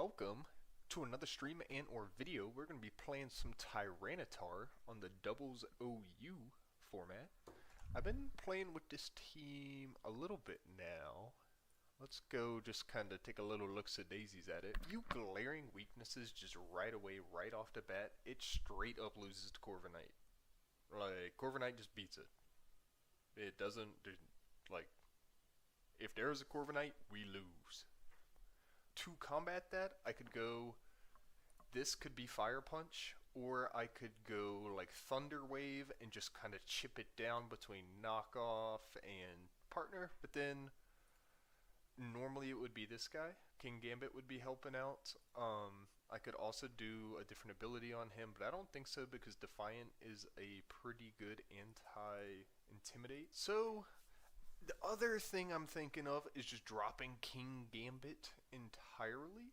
welcome to another stream and or video. We're going to be playing some Tyranitar on the doubles OU format. I've been playing with this team a little bit now. Let's go just kind of take a little look-see-daisies at it. Few glaring weaknesses just right away, right off the bat. It straight up loses to Corviknight. Like, Corviknight just beats it. It doesn't, like, if there is a Corviknight, we lose. To combat that, I could go, this could be Fire Punch, or I could go like Thunder Wave and just kind of chip it down between Knockoff and Partner, but then normally it would be this guy. King Gambit would be helping out. I could also do a different ability on him, but I don't think so because Defiant is a pretty good anti-intimidate. So the other thing I'm thinking of is just dropping King Gambit entirely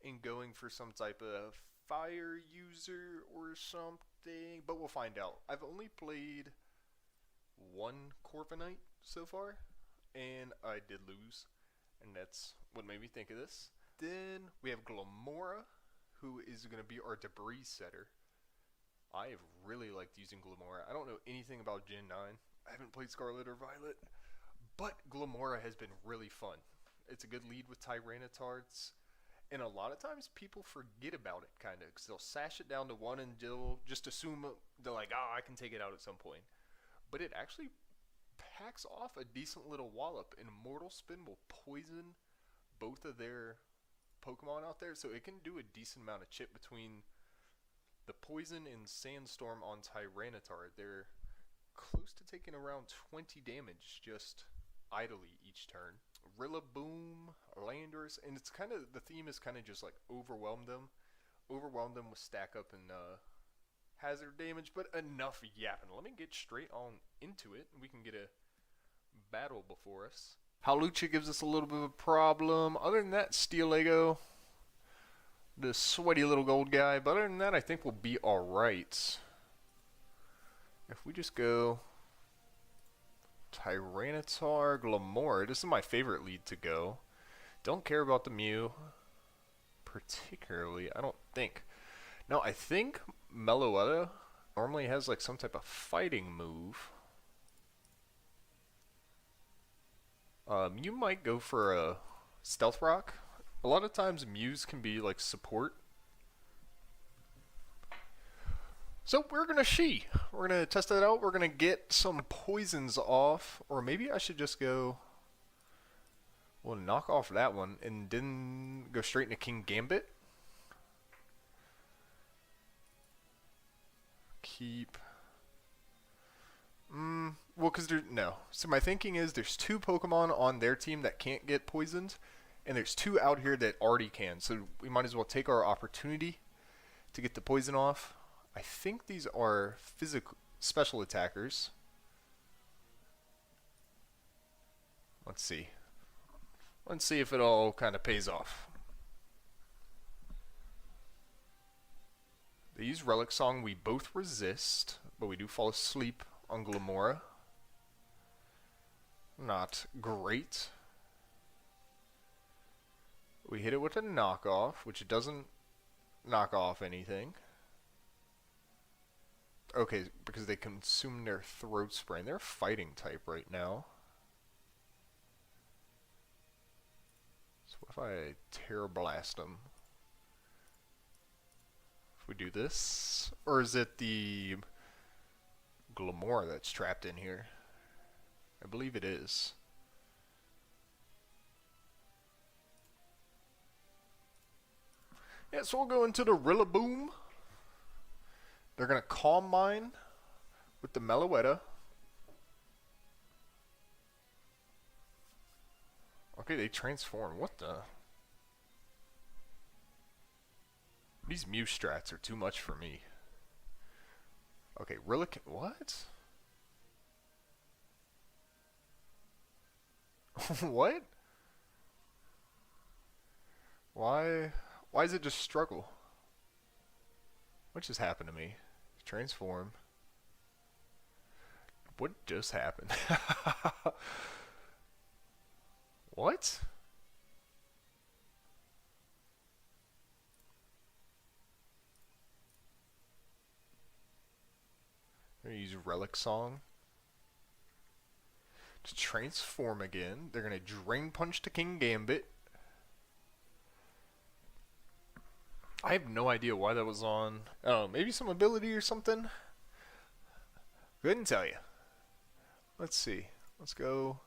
and going for some type of fire user or something, but we'll find out. I've only played one Corviknight so far, and I did lose, and that's what made me think of this. Then we have Glimmora, who is going to be our debris setter. I have really liked using Glimmora. I don't know anything about Gen 9. I haven't played Scarlet or Violet, but Glimmora has been really fun. It's a good lead with Tyranitars, and a lot of times people forget about it, kind of, because they'll sash it down to one and they'll just assume they're like, I can take it out at some point. But it actually packs off a decent little wallop, and Mortal Spin will poison both of their Pokemon out there, so it can do a decent amount of chip between the Poison and Sandstorm on Tyranitar. They're close to taking around 20 damage just idly each turn. Rillaboom, Landorus, and it's kind of, the theme is kind of just like overwhelm them with stack up and hazard damage, but enough yapping. Let me get straight on into it, and we can get a battle before us. Hawlucha gives us a little bit of a problem. Other than that, Steelego, the sweaty little gold guy, but other than that, I think we'll be alright. If we just go Tyranitar, Glimmora, this is my favorite lead to go. Don't care about the Mew particularly, I don't think. Now, I think Meloetta normally has like some type of fighting move. You might go for a Stealth Rock. A lot of times Mews can be like support. So we're going to test that out. We're going to get some poisons off, or maybe I should just go, we'll knock off that one and then go straight into King Gambit. Keep, well, because no. So my thinking is there's two Pokemon on their team that can't get poisoned, and there's two out here that already can. So we might as well take our opportunity to get the poison off. I think these are physical special attackers. Let's see. Let's see if it all kind of pays off. They use Relic Song. We both resist, but we do fall asleep on Glimmora. Not great. We hit it with a knockoff, which doesn't knock off anything. Okay, because they consume their throat spray, and they're fighting type right now. So what if I Terra Blast them? If we do this, or is it the Glimmora that's trapped in here? I believe it is. Yeah, so we'll go into the Rillaboom. They're going to Calm Mind with the Meloetta. Okay, they transform. What the? These Mew strats are too much for me. Okay, what? What? Why is it just struggle? What just happened to me? Transform. What just happened? What? They're going to use Relic Song to transform again. They're going to Drain Punch to King Gambit. I have no idea why that was on. Oh, maybe some ability or something? Couldn't tell you. Let's see. Let's go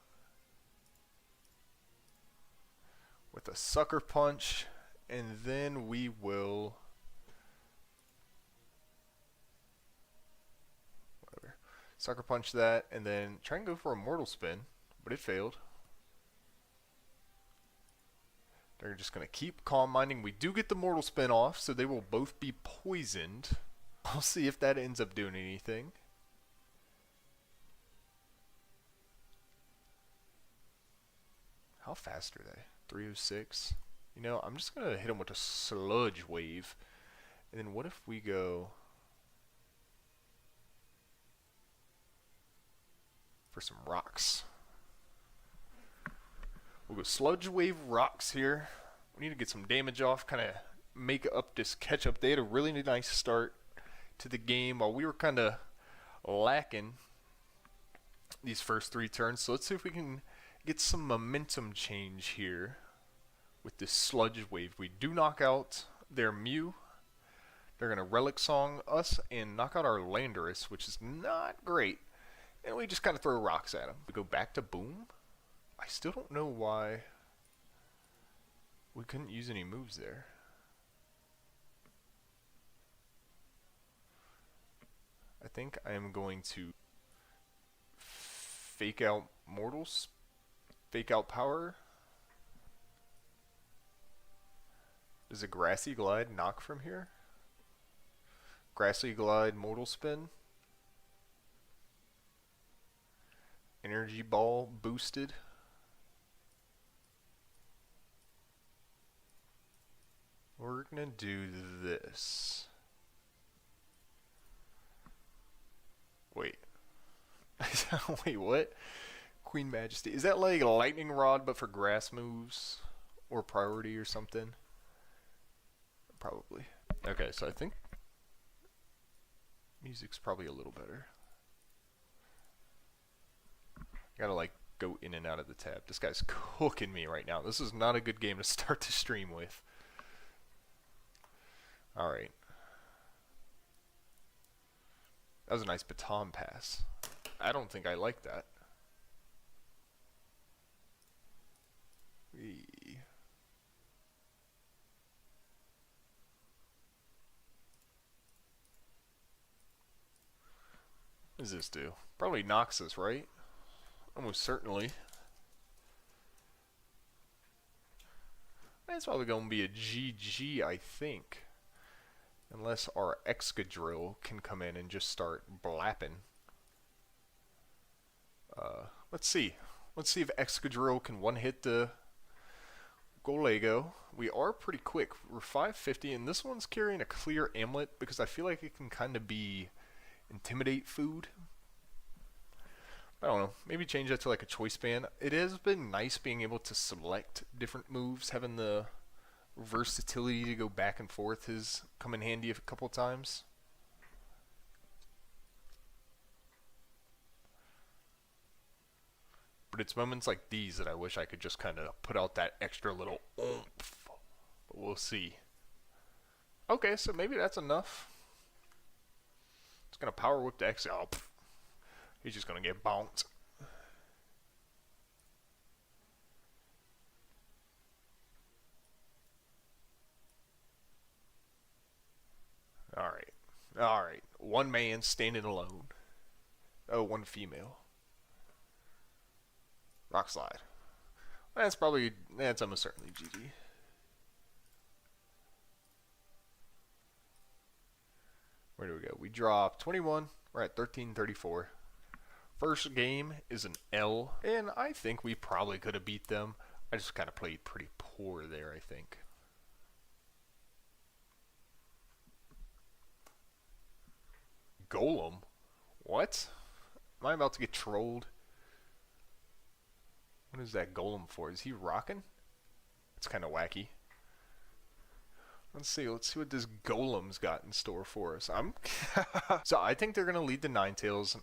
with a Sucker Punch, and then we will... whatever. Sucker Punch that, and then try and go for a Mortal Spin, but it failed. They're just going to keep Calm Minding. We do get the Mortal Spin off, so they will both be poisoned. I'll see if that ends up doing anything. How fast are they? 306. You know, I'm just going to hit them with a Sludge Wave. And then what if we go for some rocks? We'll go Sludge Wave Rocks here. We need to get some damage off, kind of make up this catch up. They had a really nice start to the game while we were kind of lacking these first 3 turns. So let's see if we can get some momentum change here with this Sludge Wave. We do knock out their Mew. They're going to Relic Song us and knock out our Landorus, which is not great. And we just kind of throw rocks at them. We go back to Boom. I still don't know why we couldn't use any moves there. I think I am going to fake out Mortals, fake out Power. Does a Grassy Glide knock from here? Grassy Glide, Mortal Spin. Energy Ball boosted. We're gonna do this. Wait. Wait, what? Queen Majesty. Is that like a Lightning Rod but for grass moves? Or priority or something? Probably. Okay, so I think music's probably a little better. Gotta like go in and out of the tab. This guy's cooking me right now. This is not a good game to start the stream with. Alright. That was a nice baton pass. I don't think I like that. What does this do? Probably knocks us, right? Almost certainly. That's probably going to be a GG, I think. Unless our Excadrill can come in and just start blapping. Let's see. Let's see if Excadrill can one-hit the Golego. We are pretty quick. We're 550, and this one's carrying a clear Amulet because I feel like it can kind of be Intimidate food. I don't know. Maybe change that to like a choice band. It has been nice being able to select different moves. Having the versatility to go back and forth has come in handy a couple times. But it's moments like these that I wish I could just kind of put out that extra little oomph. But we'll see. Okay, so maybe that's enough. It's going to Power Whip to X. Oh, he's just going to get bonked. Alright. Alright. One man standing alone. Oh, one female. Rock Slide. That's almost certainly GG. Where do we go? We dropped 21. We're at 1334. First game is an L, and I think we probably could have beat them. I just kind of played pretty poor there, I think. Golem? What? Am I about to get trolled? What is that Golem for? Is he rocking? It's kind of wacky. Let's see what this Golem's got in store for us. So I think they're gonna lead the Ninetales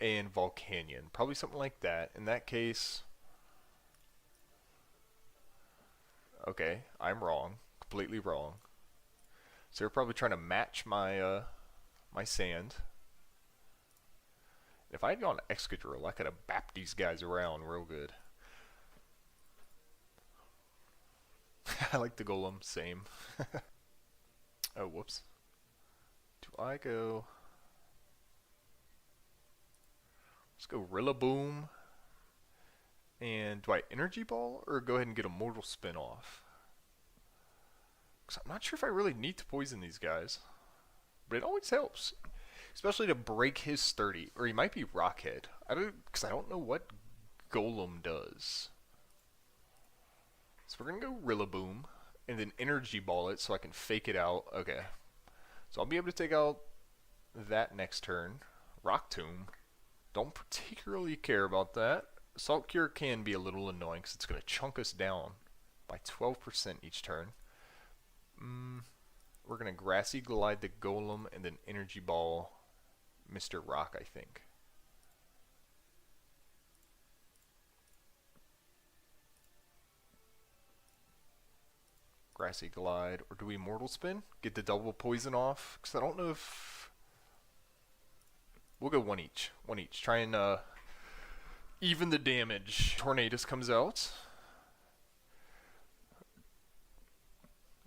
and Volcanion. Probably something like that. In that case, okay, I'm wrong. Completely wrong. So they're probably trying to match my my sand. If I had gone Excadrill, I could have bapped these guys around real good. I like the Golem, same. Oh, whoops. Do I go... Let's go Rillaboom. And do I Energy Ball or go ahead and get a Mortal Spin off? Because I'm not sure if I really need to poison these guys. But it always helps. Especially to break his sturdy. Or he might be Rockhead. Because I don't know what Golem does. So we're going to go Rillaboom. And then Energy Ball it so I can fake it out. Okay. So I'll be able to take out that next turn. Rock Tomb. Don't particularly care about that. Salt Cure can be a little annoying because it's going to chunk us down by 12% each turn. We're going to Grassy Glide the Golem and then Energy Ball Mr. Rock, I think. Grassy Glide. Or do we Mortal Spin? Get the double poison off? Because I don't know if... We'll go one each. One each. Try and even the damage. Tornadus comes out.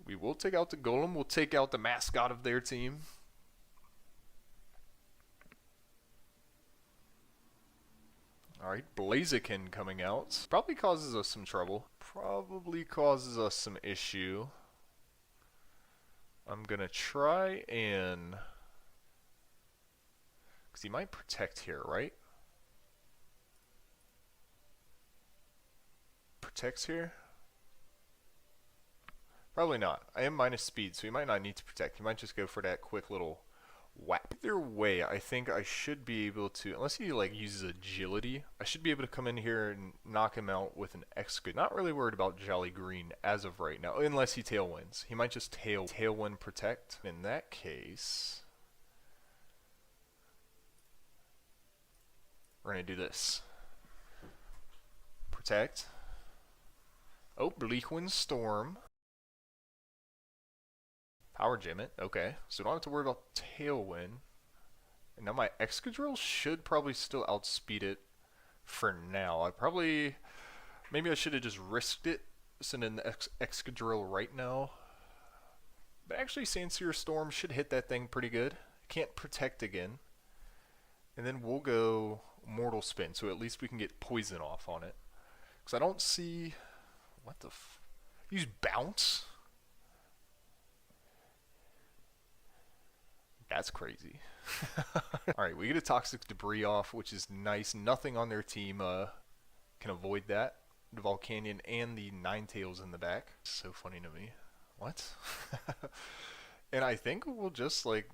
We will take out the Golem. We'll take out the mascot of their team. Alright, Blaziken coming out. Probably causes us some trouble. Probably causes us some issue. I'm gonna try and... Because he might protect here, right? Protects here? Probably not. I am minus speed, so he might not need to protect. He might just go for that quick little whap. Either way, I think I should be able to, unless he like uses agility, I should be able to come in here and knock him out with an X-Good. Not really worried about Jolly Green as of right now, unless he Tailwinds. He might just Tailwind protect. In that case, we're going to do this. Protect. Oh, Bleakwind Storm. Power Gem it. Okay. So we don't have to worry about Tailwind. And now my Excadrill should probably still outspeed it for now. Maybe I should have just risked it, send in the Excadrill right now. But actually Sandsear Storm should hit that thing pretty good. Can't protect again. And then we'll go Mortal Spin, so at least we can get poison off on it. Because I don't see... What the f... Use Bounce? That's crazy. Alright, we get a Toxic Debris off, which is nice. Nothing on their team can avoid that. The Volcanion and the Ninetales in the back. So funny to me. What? And I think we'll just, like,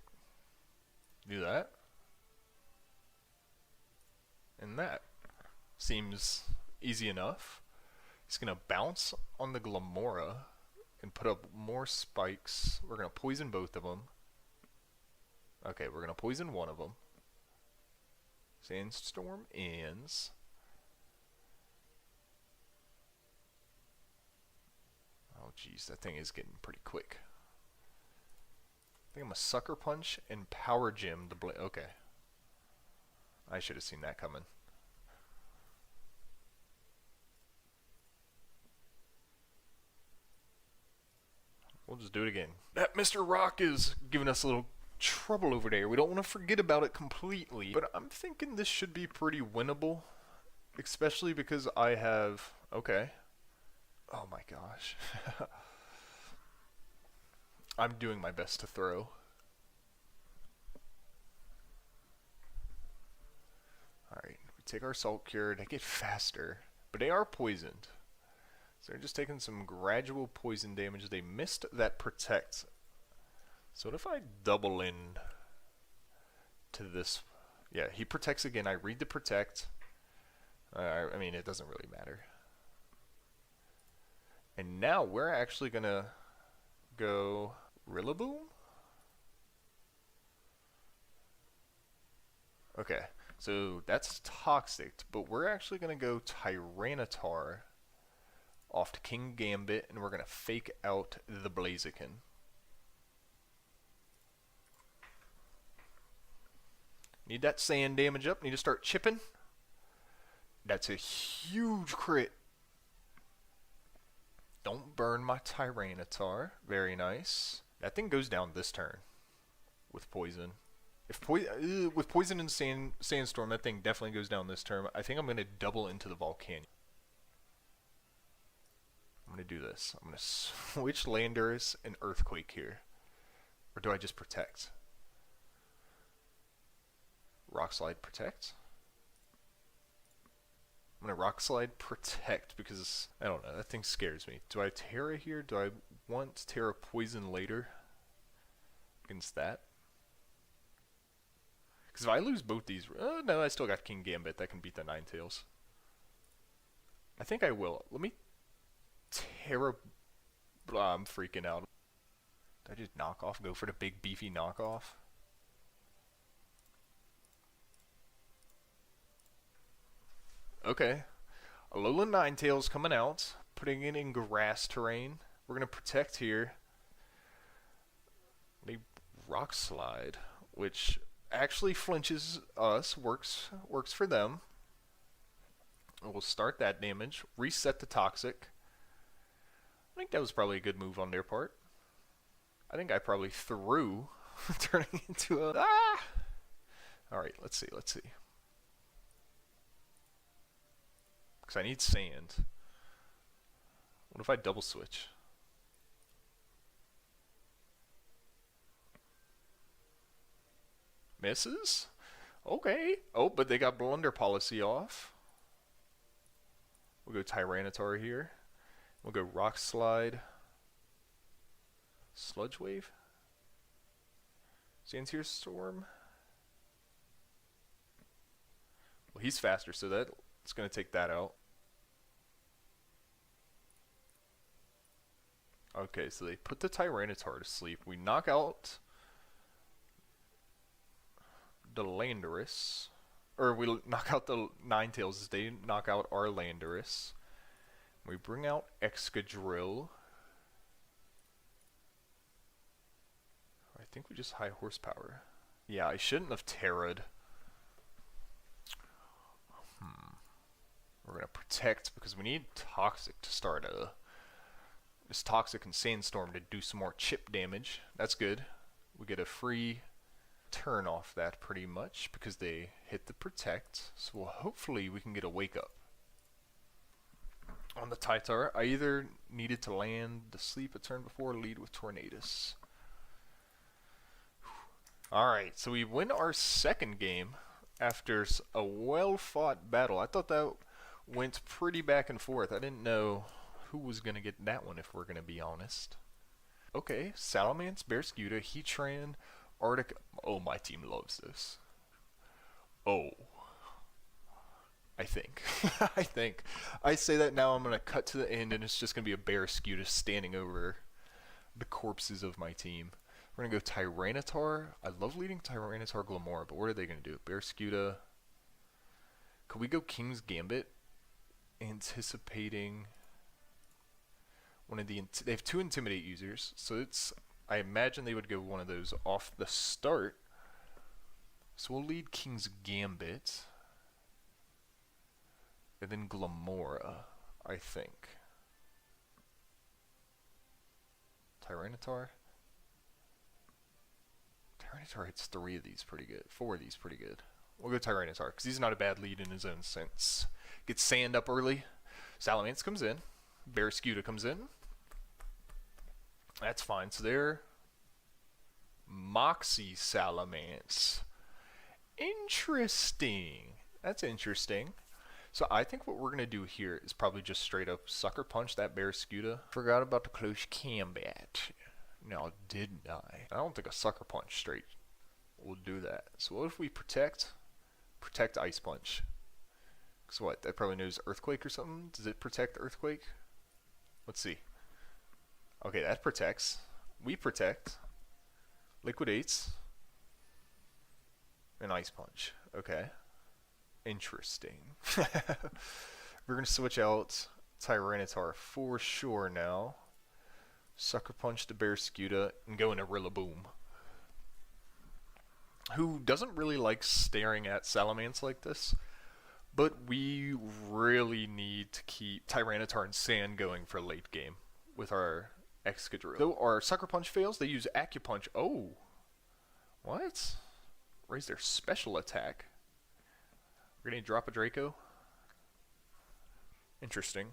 do that. And that. Seems easy enough. He's going to bounce on the Glamora and put up more spikes. We're going to poison both of them. Okay, we're going to poison one of them. Sandstorm ends. Oh, jeez, that thing is getting pretty quick. I think I'm going to Sucker Punch and Power Gem the Blade. Okay. I should have seen that coming. We'll just do it again. That Mr. Rock is giving us a little trouble over there. We don't want to forget about it completely. But I'm thinking this should be pretty winnable. Especially because I have... Okay. Oh my gosh. I'm doing my best to throw. Alright, we take our Salt Cure. They get faster. But they are poisoned. So they're just taking some gradual poison damage. They missed that Protect. So what if I double in to this? Yeah, he protects again. I read the Protect. I mean, it doesn't really matter. And now we're actually going to go Rillaboom? Okay, so that's toxic, but we're actually going to go Tyranitar off to King Gambit, and we're going to fake out the Blaziken. Need that sand damage up. Need to start chipping. That's a huge crit. Don't burn my Tyranitar. Very nice. That thing goes down this turn with poison. If with poison and sandstorm, that thing definitely goes down this turn. I think I'm going to double into the Volcanion. I'm going to do this. I'm going to switch Landorus and Earthquake here. Or do I just protect? Rock Slide protect? I'm going to Rock Slide protect because, I don't know, that thing scares me. Do I Terra here? Do I want Terra Poison later against that? Because if I lose both these, no, I still got King Gambit that can beat the Ninetales. I think I will. Let me Terra. I'm freaking out. Did I just knock off? Go for the big beefy knockoff? Okay. Alolan Ninetales coming out, putting it in grass terrain. We're gonna protect here. They Rock Slide, which actually flinches us, works for them. We'll start that damage, reset the toxic. I think that was probably a good move on their part. I think I probably threw turning into a Alright, let's see. Because I need sand. What if I double switch? Misses? Okay. Oh, but they got Blunder Policy off. We'll go Tyranitar here. We'll go Rock Slide. Sludge Wave? Sandsear Storm? Well, he's faster, so that's going to take that out. Okay, so they put the Tyranitar to sleep. We knock out the Landorus, or we knock out the Ninetales as they knock out our Landorus. We bring out Excadrill. I think we just high horsepower. Yeah, I shouldn't have Terra'd. We're gonna protect because we need Toxic to start this Toxic and Sandstorm to do some more chip damage. That's good. We get a free turn off that pretty much because they hit the protect. So hopefully we can get a wake up. On the Tyranitar, I either needed to land the sleep a turn before or lead with Tornadus. Alright, so we win our second game after a well-fought battle. I thought that went pretty back and forth. I didn't know who was going to get that one, if we're going to be honest. Okay, Salamence, Bearscuda, Heatran, Arctic. Oh, my team loves this. Oh. I think. I say that now, I'm going to cut to the end, and it's just going to be a Bearscuda standing over the corpses of my team. We're going to go Tyranitar. I love leading Tyranitar Glamora, but what are they going to do? Bearscuda. Could we go King's Gambit? Anticipating one of the they have 2 Intimidate users, so it's, I imagine they would go one of those off the start. So we'll lead King's Gambit and then Glamora, I think. Tyranitar hits 3 of these pretty good, 4 of these pretty good. We'll go Tyranitar because he's not a bad lead in his own sense. Gets sand up early. Salamence comes in. Bearscuda comes in. That's fine. So they're Moxie Salamence. Interesting. That's interesting. So I think what we're going to do here is probably just straight up Sucker Punch that Bearscuda. Forgot about the close combat. Now, didn't I? I don't think a Sucker Punch straight will do that. So what if we protect? Protect Ice Punch. So what? That probably knows Earthquake or something? Does it protect Earthquake? Let's see. Okay, that protects. We protect, liquidates, and ice punch. Okay. Interesting. We're going to switch out Tyranitar for sure now. Sucker Punch the Barraskewda and go into Rillaboom. Who doesn't really like staring at Salamence like this, but we really need to keep Tyranitar and Sand going for late game with our Excadrill. Though our Sucker Punch fails, they use Acupunch. Oh, what? Raise their special attack. We're going to drop a Draco. Interesting.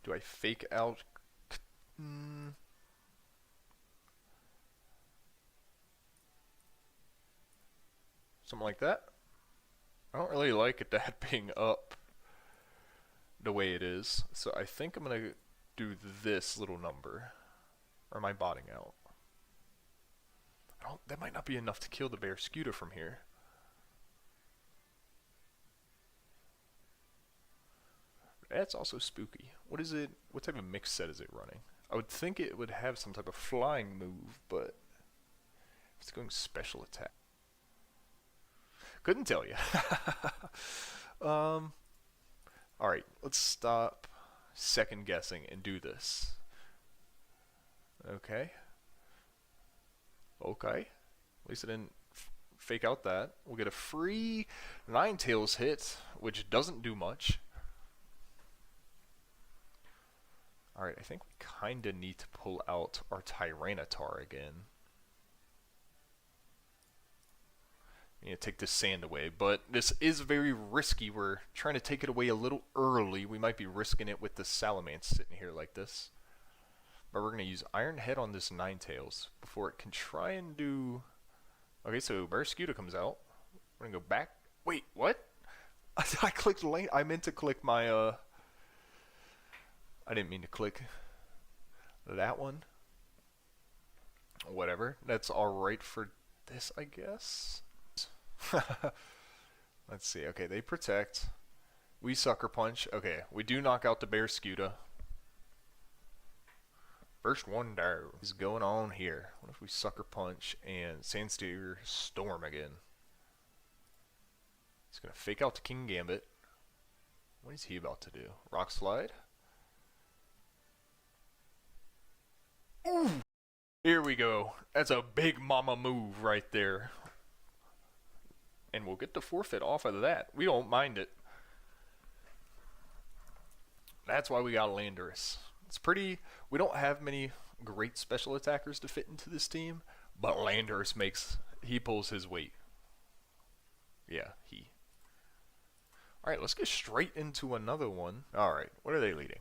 Do I fake out? Something like that. I don't really like it that being up the way it is. So I think I'm going to do this little number. Or am I botting out? That might not be enough to kill the Barraskewda from here. That's also spooky. What is it? What type of mix set is it running? I would think it would have some type of flying move, but it's going special attack. Couldn't tell you. Alright, let's stop second guessing and do this. Okay. Okay. At least I didn't fake out that. We'll get a free Ninetales hit, which doesn't do much. Alright, I think we kinda need to pull out our Tyranitar again. You know, take this sand away, but this is very risky. We're trying to take it away a little early. We might be risking it with the Salamence sitting here like this. But we're going to use Iron Head on this Ninetales before it can try and do... Okay, so Barraskewda comes out. We're going to go back. Wait, what? I clicked lane. I meant to click my... I didn't mean to click that one. Whatever. That's alright for this, I guess. Let's see. Okay, they protect. We Sucker Punch. Okay, we do knock out the Barraskewda. First one down. What is going on here? What if we Sucker Punch and Sandsteer Storm again? He's going to fake out to King Gambit. What is he about to do? Rock Slide? Ooh! Here we go. That's a big mama move right there. And we'll get the forfeit off of that. We don't mind it. That's why we got Landorus. It's pretty... We don't have many great special attackers to fit into this team, but Landorus makes... He pulls his weight. Yeah, he. Alright, let's get straight into another one. Alright, what are they leading?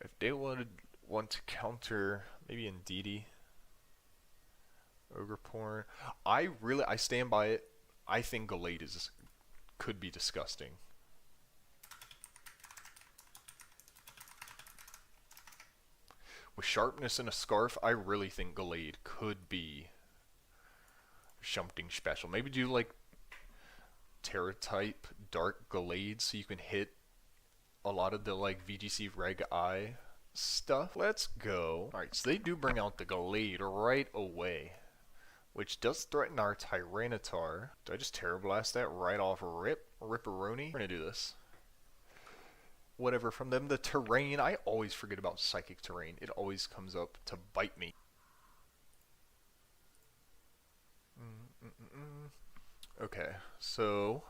If they want to counter maybe Indeedee, Ogre Porn, I stand by it. I think Gallade could be disgusting. With Sharpness and a Scarf, I really think Gallade could be something special. Maybe do like Terra type Dark Gallade so you can hit a lot of the like VGC Reg I stuff. Let's go. Alright, so they do bring out the Gallade right away, which does threaten our Tyranitar. Did I just Terra Blast that right off Ripperoni? We're gonna do this. Whatever from them. The terrain, I always forget about Psychic Terrain. It always comes up to bite me. Okay, so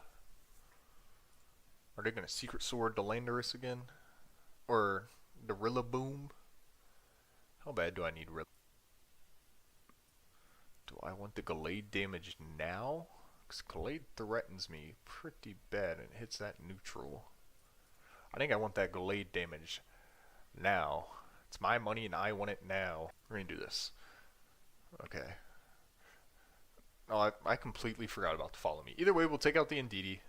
are they gonna Secret Sword the Landorus again? Or the Rillaboom? How bad do I need Rillaboom? Do I want the Gallade damage now? Because Gallade threatens me pretty bad and hits that neutral. I think I want that Gallade damage now. It's my money and I want it now. We're going to do this. Okay. Oh, I completely forgot about the Follow Me. Either way, we'll take out the Indeedee.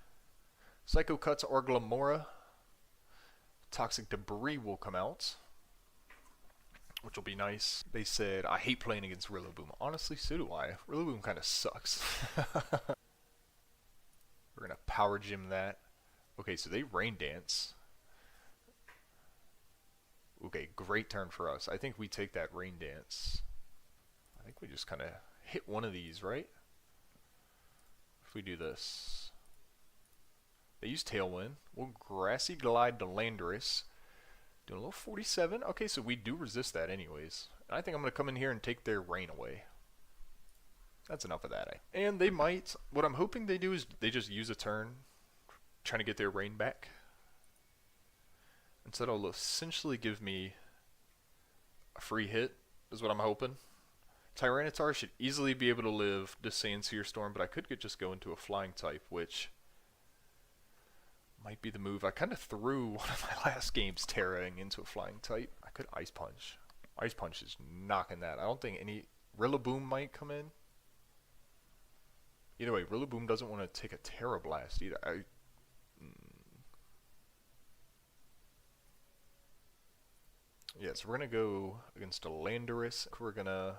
Psycho Cuts or Glamora. Toxic Debris will come out, which will be nice. They said, I hate playing against Rillaboom. Honestly, so do I. Rillaboom kind of sucks. We're going to Power Gym that. Okay, so they Rain Dance. Okay, great turn for us. I think we take that Rain Dance. I think we just kind of hit one of these, right? If we do this. They use Tailwind. We'll Grassy Glide to Landorus. Doing a little 47. Okay, so we do resist that anyways. And I think I'm going to come in here and take their rain away. That's enough of that. And they might, what I'm hoping they do is they just use a turn trying to get their rain back. And so that'll essentially give me a free hit, is what I'm hoping. Tyranitar should easily be able to live the Sand Seer Storm, but I could just go into a flying type, which might be the move. I kind of threw one of my last games Terraing into a flying type. I could Ice Punch. Ice Punch is knocking that. I don't think any... Rillaboom might come in. Either way, Rillaboom doesn't want to take a Terra Blast either. Yeah, so we're going to go against a Landorus. We're going to...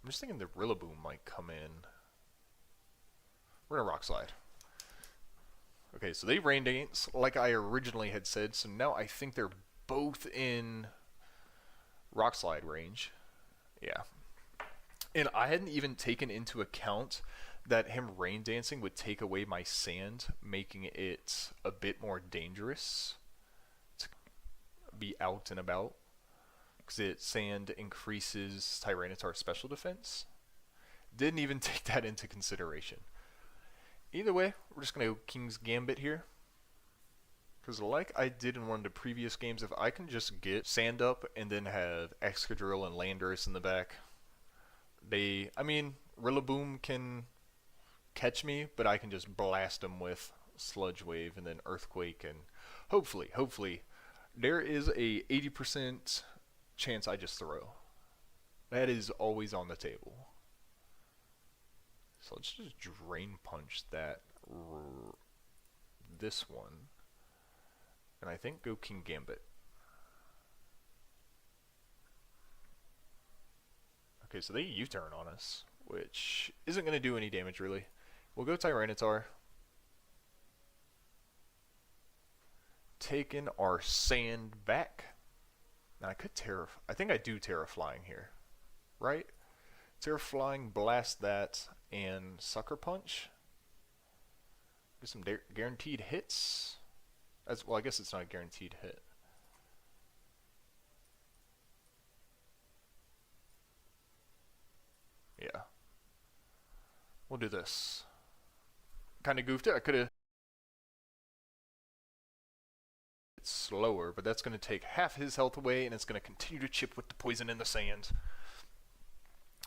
I'm just thinking the Rillaboom might come in. We're going to Rock Slide. Okay, so they Rain Dance like I originally had said, so now I think they're both in Rock Slide range. Yeah. And I hadn't even taken into account that him Rain Dancing would take away my sand, making it a bit more dangerous to be out and about. Because sand increases Tyranitar's special defense. Didn't even take that into consideration. Either way, we're just going to go King's Gambit here. Because like I did in one of the previous games, if I can just get sand up and then have Excadrill and Landorus in the back, I mean, Rillaboom can catch me, but I can just blast them with Sludge Wave and then Earthquake, and hopefully, there is a 80% chance I just throw. That is always on the table. So let's just Drain Punch this one, and I think go King Gambit. Okay, so they U-turn on us, which isn't going to do any damage really. We'll go Tyranitar. Taking our sand back. Now I could I think I do Terra Flying here, right? Terra Flying, blast that, and Sucker Punch. Get some guaranteed hits. Well, I guess it's not a guaranteed hit. Yeah. We'll do this. Kind of goofed it. I could have... It's slower, but that's going to take half his health away, and it's going to continue to chip with the poison in the sand.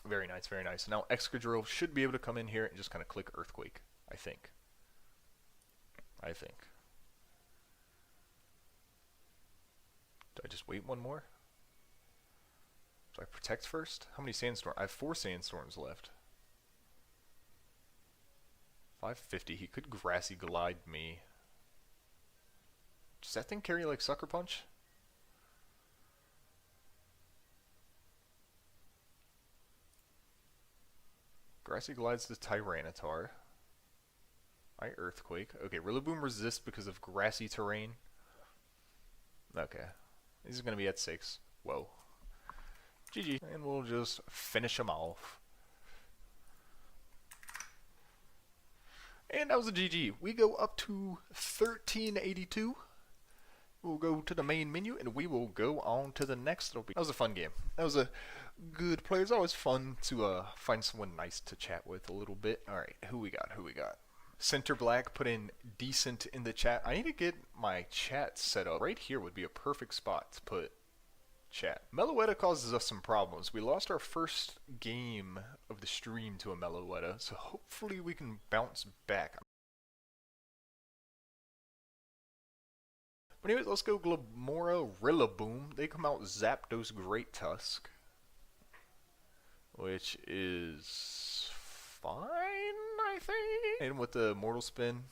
Very nice, very nice. Now Excadrill should be able to come in here and just kind of click Earthquake, I think. Do I just wait one more? Do I protect first? How many sandstorms? I have 4 sandstorms left. 550. He could Grassy Glide me. Does that thing carry like Sucker Punch? Grassy Glides the Tyranitar. I Earthquake. Okay, Rillaboom resists because of grassy terrain. Okay. He's going to be at 6. Whoa. GG. And we'll just finish him off. And that was a GG. We go up to 1382. We'll go to the main menu and we will go on to the next. That was a fun game. That was a good player. It's always fun to find someone nice to chat with a little bit. Alright, who we got? Center Black put in decent in the chat. I need to get my chat set up. Right here would be a perfect spot to put chat. Meloetta causes us some problems. We lost our first game of the stream to a Meloetta, so hopefully we can bounce back. But anyways, let's go Glamora Rillaboom. They come out Zapdos Great Tusk, which is fine, I think. And with the Mortal Spin,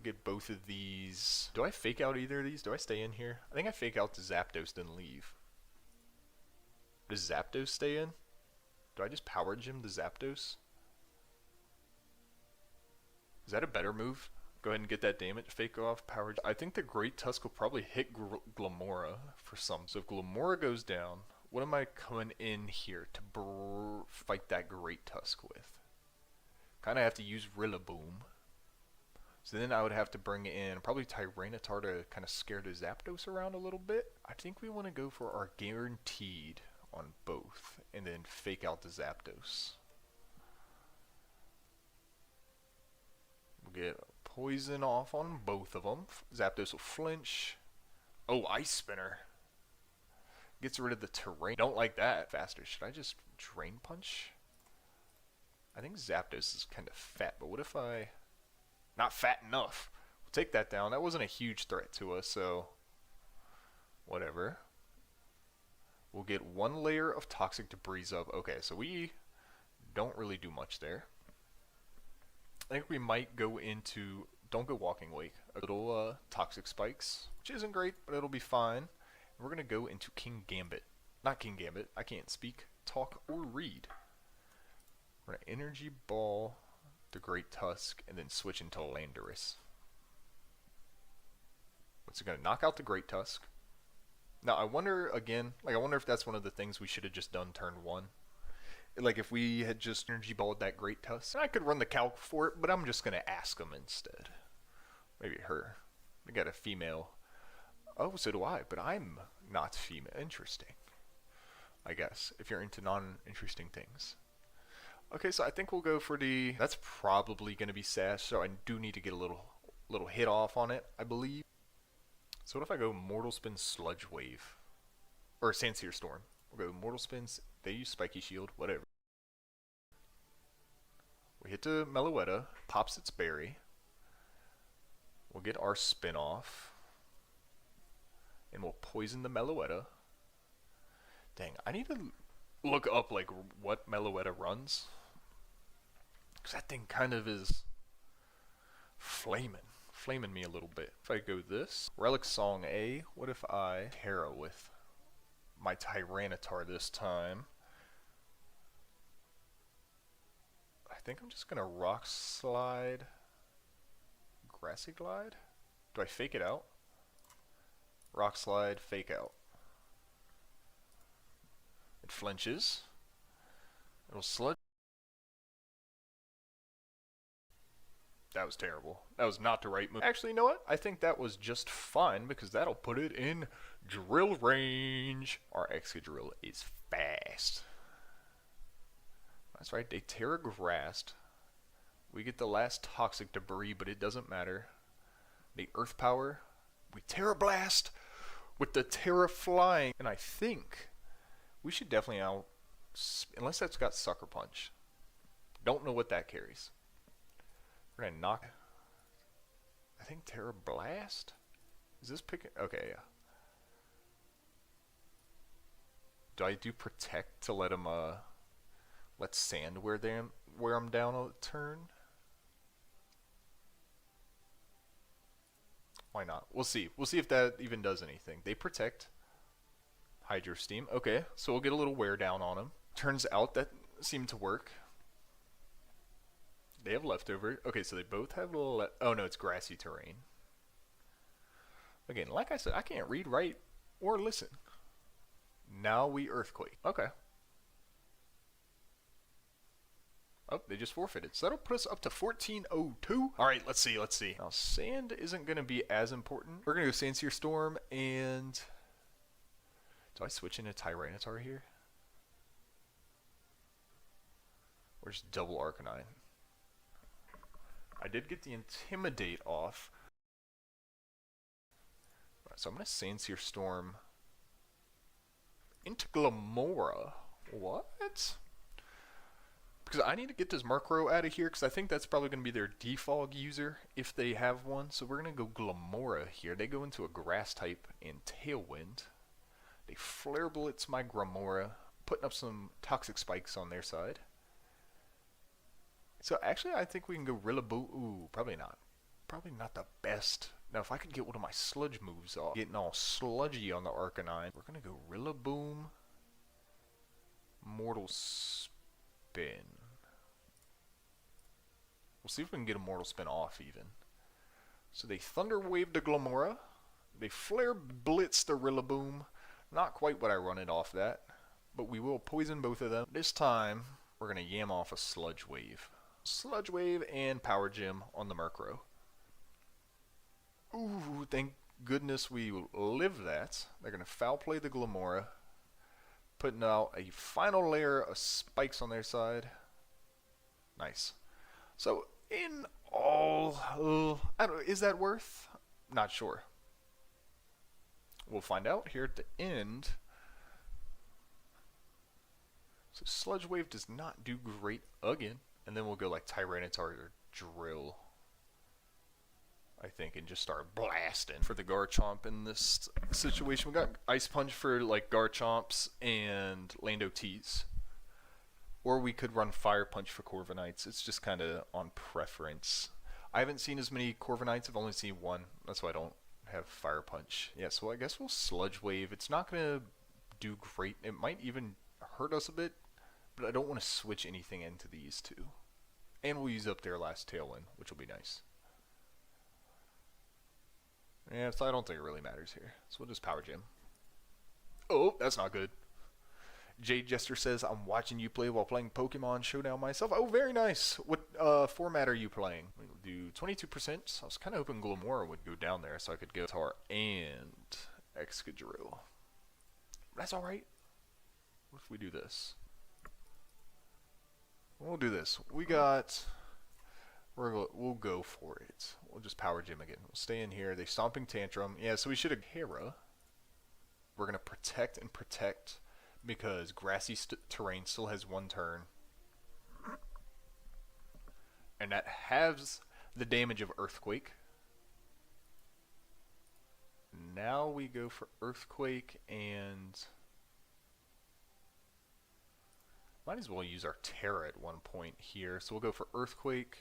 get both of these. Do I fake out either of these? Do I stay in here? I think I fake out the Zapdos, then leave. Does Zapdos stay in? Do I just Power Gym the Zapdos? Is that a better move? Go ahead and get that damage. Fake off power. I think the Great Tusk will probably hit Glamora for some. So if Glamora goes down, what am I coming in here to fight that Great Tusk with? Kind of have to use Rillaboom. So then I would have to bring in probably Tyranitar to kind of scare the Zapdos around a little bit. I think we want to go for our guaranteed on both and then fake out the Zapdos. We'll get poison off on both of them. Zapdos will flinch. Oh, Ice Spinner. Gets rid of the terrain. Don't like that. Faster. Should I just Drain Punch? I think Zapdos is kind of fat, but what if I... Not fat enough. We'll take that down. That wasn't a huge threat to us, so... Whatever. We'll get one layer of Toxic Debris up. Okay, so we don't really do much there. I think we might go into... Don't go Walking Wake. A little Toxic Spikes, which isn't great, but it'll be fine. And we're going to go into King Gambit. Not King Gambit. I can't speak, talk, or read. We're going to Energy Ball the Great Tusk and then switch into Landorus. What's it going to knock out the Great Tusk? Now, I wonder, again, like, I wonder if that's one of the things we should have just done turn one. Like, if we had just Energy Balled that Great Tusk. I could run the calc for it, but I'm just going to ask him instead. Maybe her. We got a female. Oh, so do I, but I'm not female. Interesting. I guess, if you're into non-interesting things. Okay, so I think we'll go for the... That's probably going to be Sash, so I do need to get a little hit off on it, I believe. So what if I go Mortal Spin Sludge Wave? Or Sandsear Storm. We'll go Mortal Spins, they use Spiky Shield, whatever. We hit the Meloetta, pops its berry. We'll get our spin off. And we'll poison the Meloetta. Dang, I need to look up like what Meloetta runs. Because that thing kind of is flaming me a little bit. If I go this, Relic Song A, what if I Terra with my Tyranitar this time? I think I'm just going to Rock Slide, Grassy Glide. Do I fake it out? Rock Slide, fake out. It flinches. It'll sludge. That was terrible. That was not the right move. Actually, you know what? I think that was just fine because that'll put it in drill range. Our Excadrill is fast. That's right, they Terra Grassed. We get the last Toxic Debris, but it doesn't matter. The Earth Power. We Terra Blast with the Terra Flying. And I think we should definitely out... Unless that's got Sucker Punch. Don't know what that carries. We're going to knock... I think Terra Blast? Is this picking... Okay, yeah. Do I do Protect to let him, let Sand wear him down a turn? Why not? We'll see. We'll see if that even does anything. They Protect. Hydro Steam. Okay, so we'll get a little wear down on him. Turns out that seemed to work. They have Leftover. Okay, so they both have oh no, it's Grassy Terrain. Again, like I said, I can't read, write, or listen. Now we Earthquake. Okay. Oh, they just forfeited. So that'll put us up to 1402. Alright, let's see. Now, Sand isn't going to be as important. We're going to go Sandsear Storm and... Do I switch into Tyranitar here? Or just double Arcanine? I did get the Intimidate off. Right, so I'm going to Sandsear Storm into Glamora. What? Because I need to get this Murkrow out of here, because I think that's probably going to be their defog user, if they have one. So we're going to go Glamora here. They go into a Grass type and Tailwind. They Flare Blitz my Glamora, putting up some Toxic Spikes on their side. So actually, I think we can go Rillaboom. Ooh, probably not. Probably not the best. Now, if I could get one of my Sludge moves off, getting all sludgy on the Arcanine, we're going to go Rillaboom, Mortal Spin. We'll see if we can get a Mortal Spin off even. So they Thunder Wave the Glamora. They Flare Blitz the Rillaboom. Not quite what I run it off that. But we will poison both of them. This time, we're going to yam off a Sludge Wave. Sludge Wave and Power Gem on the Murkrow. Ooh, thank goodness we live that. They're going to Foul Play the Glamora. Putting out a final layer of spikes on their side. Nice. So, in all, I don't know, is that worth? Not sure. We'll find out here at the end. So Sludge Wave does not do great again. And then we'll go like Tyranitar or Drill, I think, and just start blasting for the Garchomp in this situation. We got Ice Punch for like Garchomps and Lando T's. Or we could run Fire Punch for Corviknights. It's just kind of on preference. I haven't seen as many Corviknights. I've only seen one. That's why I don't have Fire Punch. Yeah, so I guess we'll Sludge Wave. It's not going to do great. It might even hurt us a bit. But I don't want to switch anything into these two. And we'll use up their last Tailwind, which will be nice. Yeah, so I don't think it really matters here. So we'll just Power Gem. Oh, that's not good. Jade Jester says, I'm watching you play while playing Pokemon Showdown myself. Oh, very nice. What format are you playing? We'll do 22%. I was kind of hoping Glamora would go down there so I could go Tar and Excadrill. That's alright. What if we do this? We'll do this. We'll go for it. We'll just Power Gem again. We'll stay in here. They Stomping Tantrum. Yeah, so we should have Hera. We're going to protect and protect because grassy terrain still has one turn. And that halves the damage of Earthquake. Now we go for Earthquake and might as well use our Terra at one point here. So we'll go for Earthquake,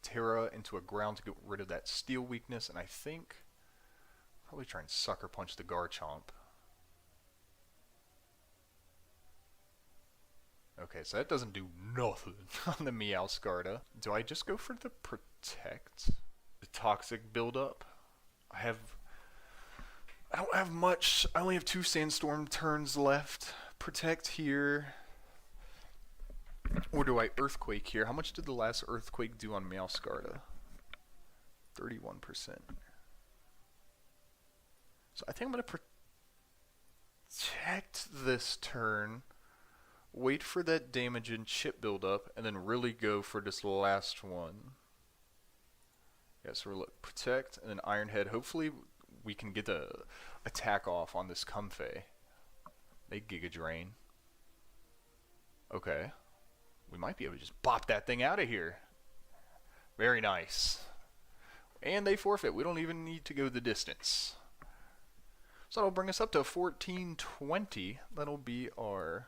Terra into a ground to get rid of that steel weakness, and I think probably try and Sucker Punch the Garchomp. Okay, so that doesn't do nothing on the Meowscarda. Do I just go for the Protect? The Toxic buildup? I don't have much. I only have 2 Sandstorm turns left. Protect here. Or do I Earthquake here? How much did the last Earthquake do on Meowscarda? 31%. So I think I'm going to protect this turn, wait for that damage and chip build up, and then really go for this last one. Yeah, so we're look protect and then Iron Head. Hopefully we can get the attack off on this Comfey. They Giga Drain. Okay. We might be able to just bop that thing out of here. Very nice. And they forfeit. We don't even need to go the distance. So that'll bring us up to 1420. That'll be our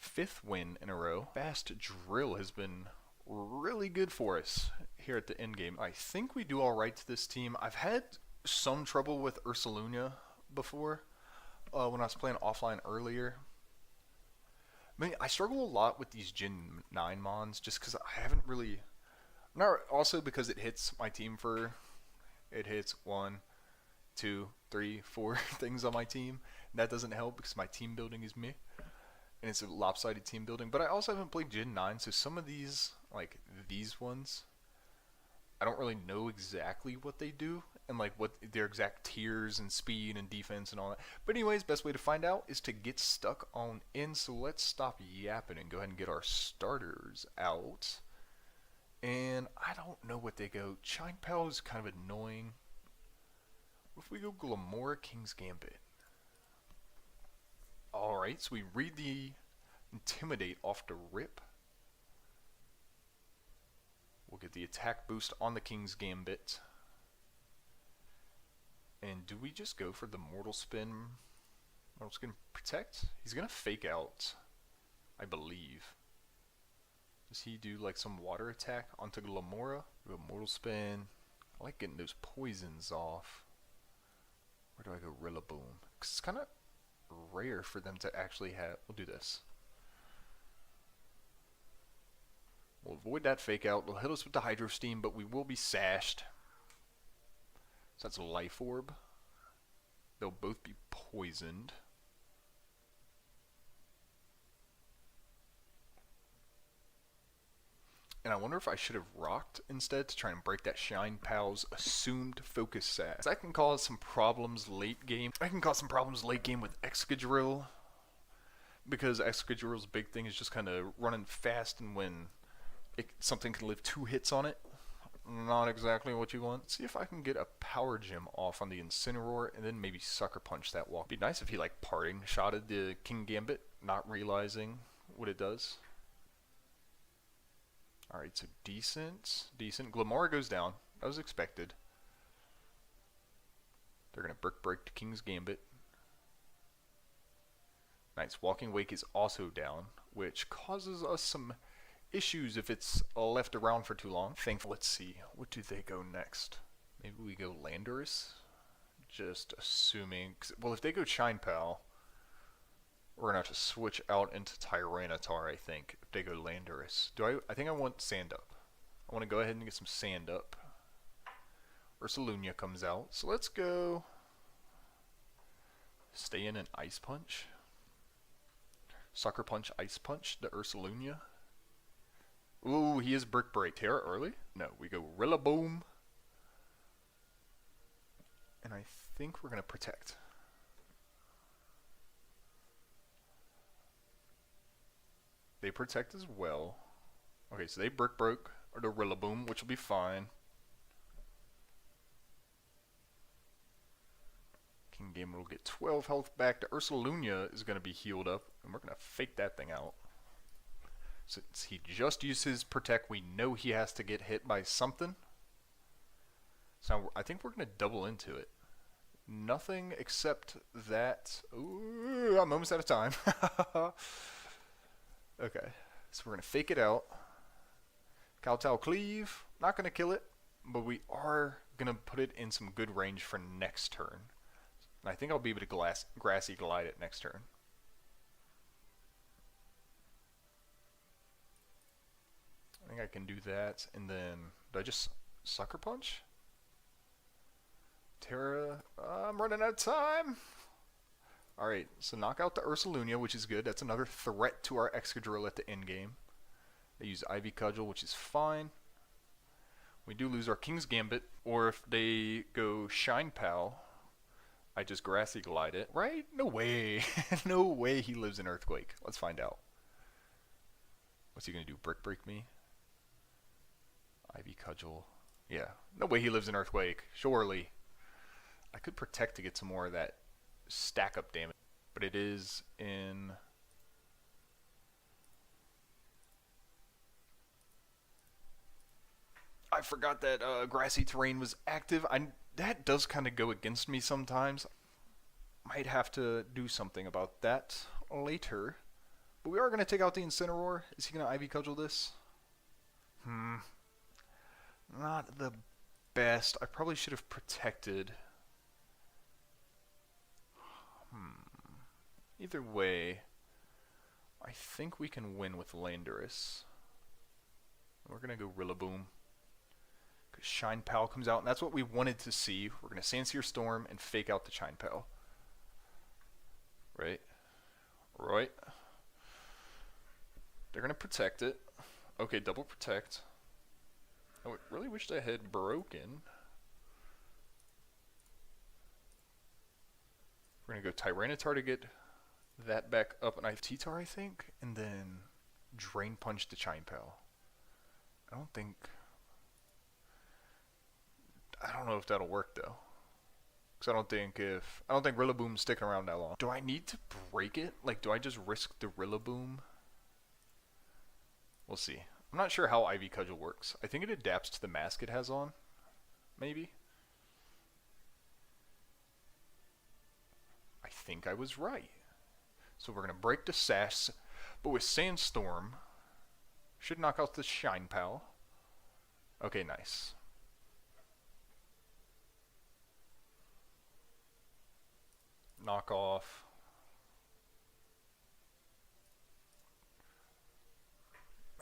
5th win in a row. Fast Drill has been really good for us here at the end game. I think we do alright to this team. I've had some trouble with Ursaluna before when I was playing offline earlier. I mean, I struggle a lot with these Gen 9 Mons just because I haven't really... Also because it hits my team for... It hits 1, 2, 3, 4 things on my team. And that doesn't help because my team building is meh. And it's a lopsided team building. But I also haven't played Gen 9, so some of these, like these ones, I don't really know exactly what they do. And like what their exact tiers and speed and defense and all that. But anyways, best way to find out is to get stuck on in. So let's stop yapping and go ahead and get our starters out. And I don't know what they go. Chine Pal is kind of annoying. What if we go Glamora King's Gambit? Alright, so we read the Intimidate off the rip. We'll get the attack boost on the King's Gambit. And do we just go for the Mortal Spin? Mortal Spin Protect? He's going to Fake Out, I believe. Does he do like some water attack onto Glamora? Go Mortal Spin. I like getting those poisons off. Where do I go Rillaboom? Because it's kind of rare for them to actually have... We'll do this. We'll avoid that fake out. They'll hit us with the Hydro Steam, but we will be sashed. So that's a Life Orb. They'll both be poisoned. And I wonder if I should have rocked instead to try and break that Shine Pal's assumed focus sash. That can cause some problems late game. I can cause some problems late game with Excadrill, because Excadrill's big thing is just kind of running fast, and when something can live 2 hits on it, not exactly what you want. See if I can get a Power Gem off on the Incineroar and then maybe Sucker Punch that walk. Be nice if he like parting shotted the King Gambit, not realizing what it does. Alright, so decent. Glimmora goes down. That was expected. They're going to break the King's Gambit. Nice. Walking Wake is also down, which causes us some issues if it's left around for too long. Thankful. Let's see. What do they go next? Maybe we go Landorus? Just assuming. Well, if they go Shine Pal, we're going to have to switch out into Tyranitar, I think, if they go Landorus. I think I want Sand Up. I want to go ahead and get some Sand Up. Ursalunia comes out. So let's go stay in an Ice Punch. Sucker Punch, Ice Punch, the Ursalunia. Ooh, he is Brick Break. Terra early? No, we go Rillaboom. And I think we're going to Protect. They Protect as well. Okay, so they Brick Broke, or the Rillaboom, which will be fine. King Gamer will get 12 health back. The Ursalunia is going to be healed up, and we're going to fake that thing out. Since he just used his Protect, we know he has to get hit by something. So I think we're going to double into it. Nothing except that. Ooh, I'm almost out of time. Okay, so we're going to fake it out. Kowtow Cleave, not going to kill it, but we are going to put it in some good range for next turn. And I think I'll be able to Grassy Glide it next turn. I think I can do that, and then, do I just Sucker Punch? Terra, I'm running out of time! Alright, so knock out the Ursalunia, which is good. That's another threat to our Excadrill at the end game. They use Ivy Cudgel, which is fine. We do lose our King's Gambit, or if they go Shine Pal, I just Grassy Glide it. Right? No way. No way he lives in Earthquake. Let's find out. What's he going to do? Brick Break me? Ivy Cudgel. Yeah. No way he lives in Earthquake. Surely. I could Protect to get some more of that stack up damage, but it is in I forgot that Grassy Terrain was active. That does kind of go against me sometimes. Might have to do something about that later, but we are going to take out the Incineroar. Is he going to Ivy Cudgel this? Not the best. I probably should have Protected. Either way, I think we can win with Landorus. We're going to go Rillaboom. Because Shine Pal comes out, and that's what we wanted to see. We're going to Sandsear Storm and fake out the Shine Pal. Right? Right. They're going to Protect it. Okay, double Protect. I really wish I had broken. We're going to go Tyranitar to get that back up, and I have T-Tar, I think, and then Drain Punch the Shine Pal. I don't know if that'll work though, because I don't think Rillaboom's sticking around that long. Do I need to break it? Like, do I just risk the Rillaboom? We'll see. I'm not sure how Ivy Cudgel works. I think it adapts to the mask it has on, maybe. I think I was right. So we're going to break the Sash, but with Sandstorm, should knock out the Shine Pal. Okay, nice. Knock off.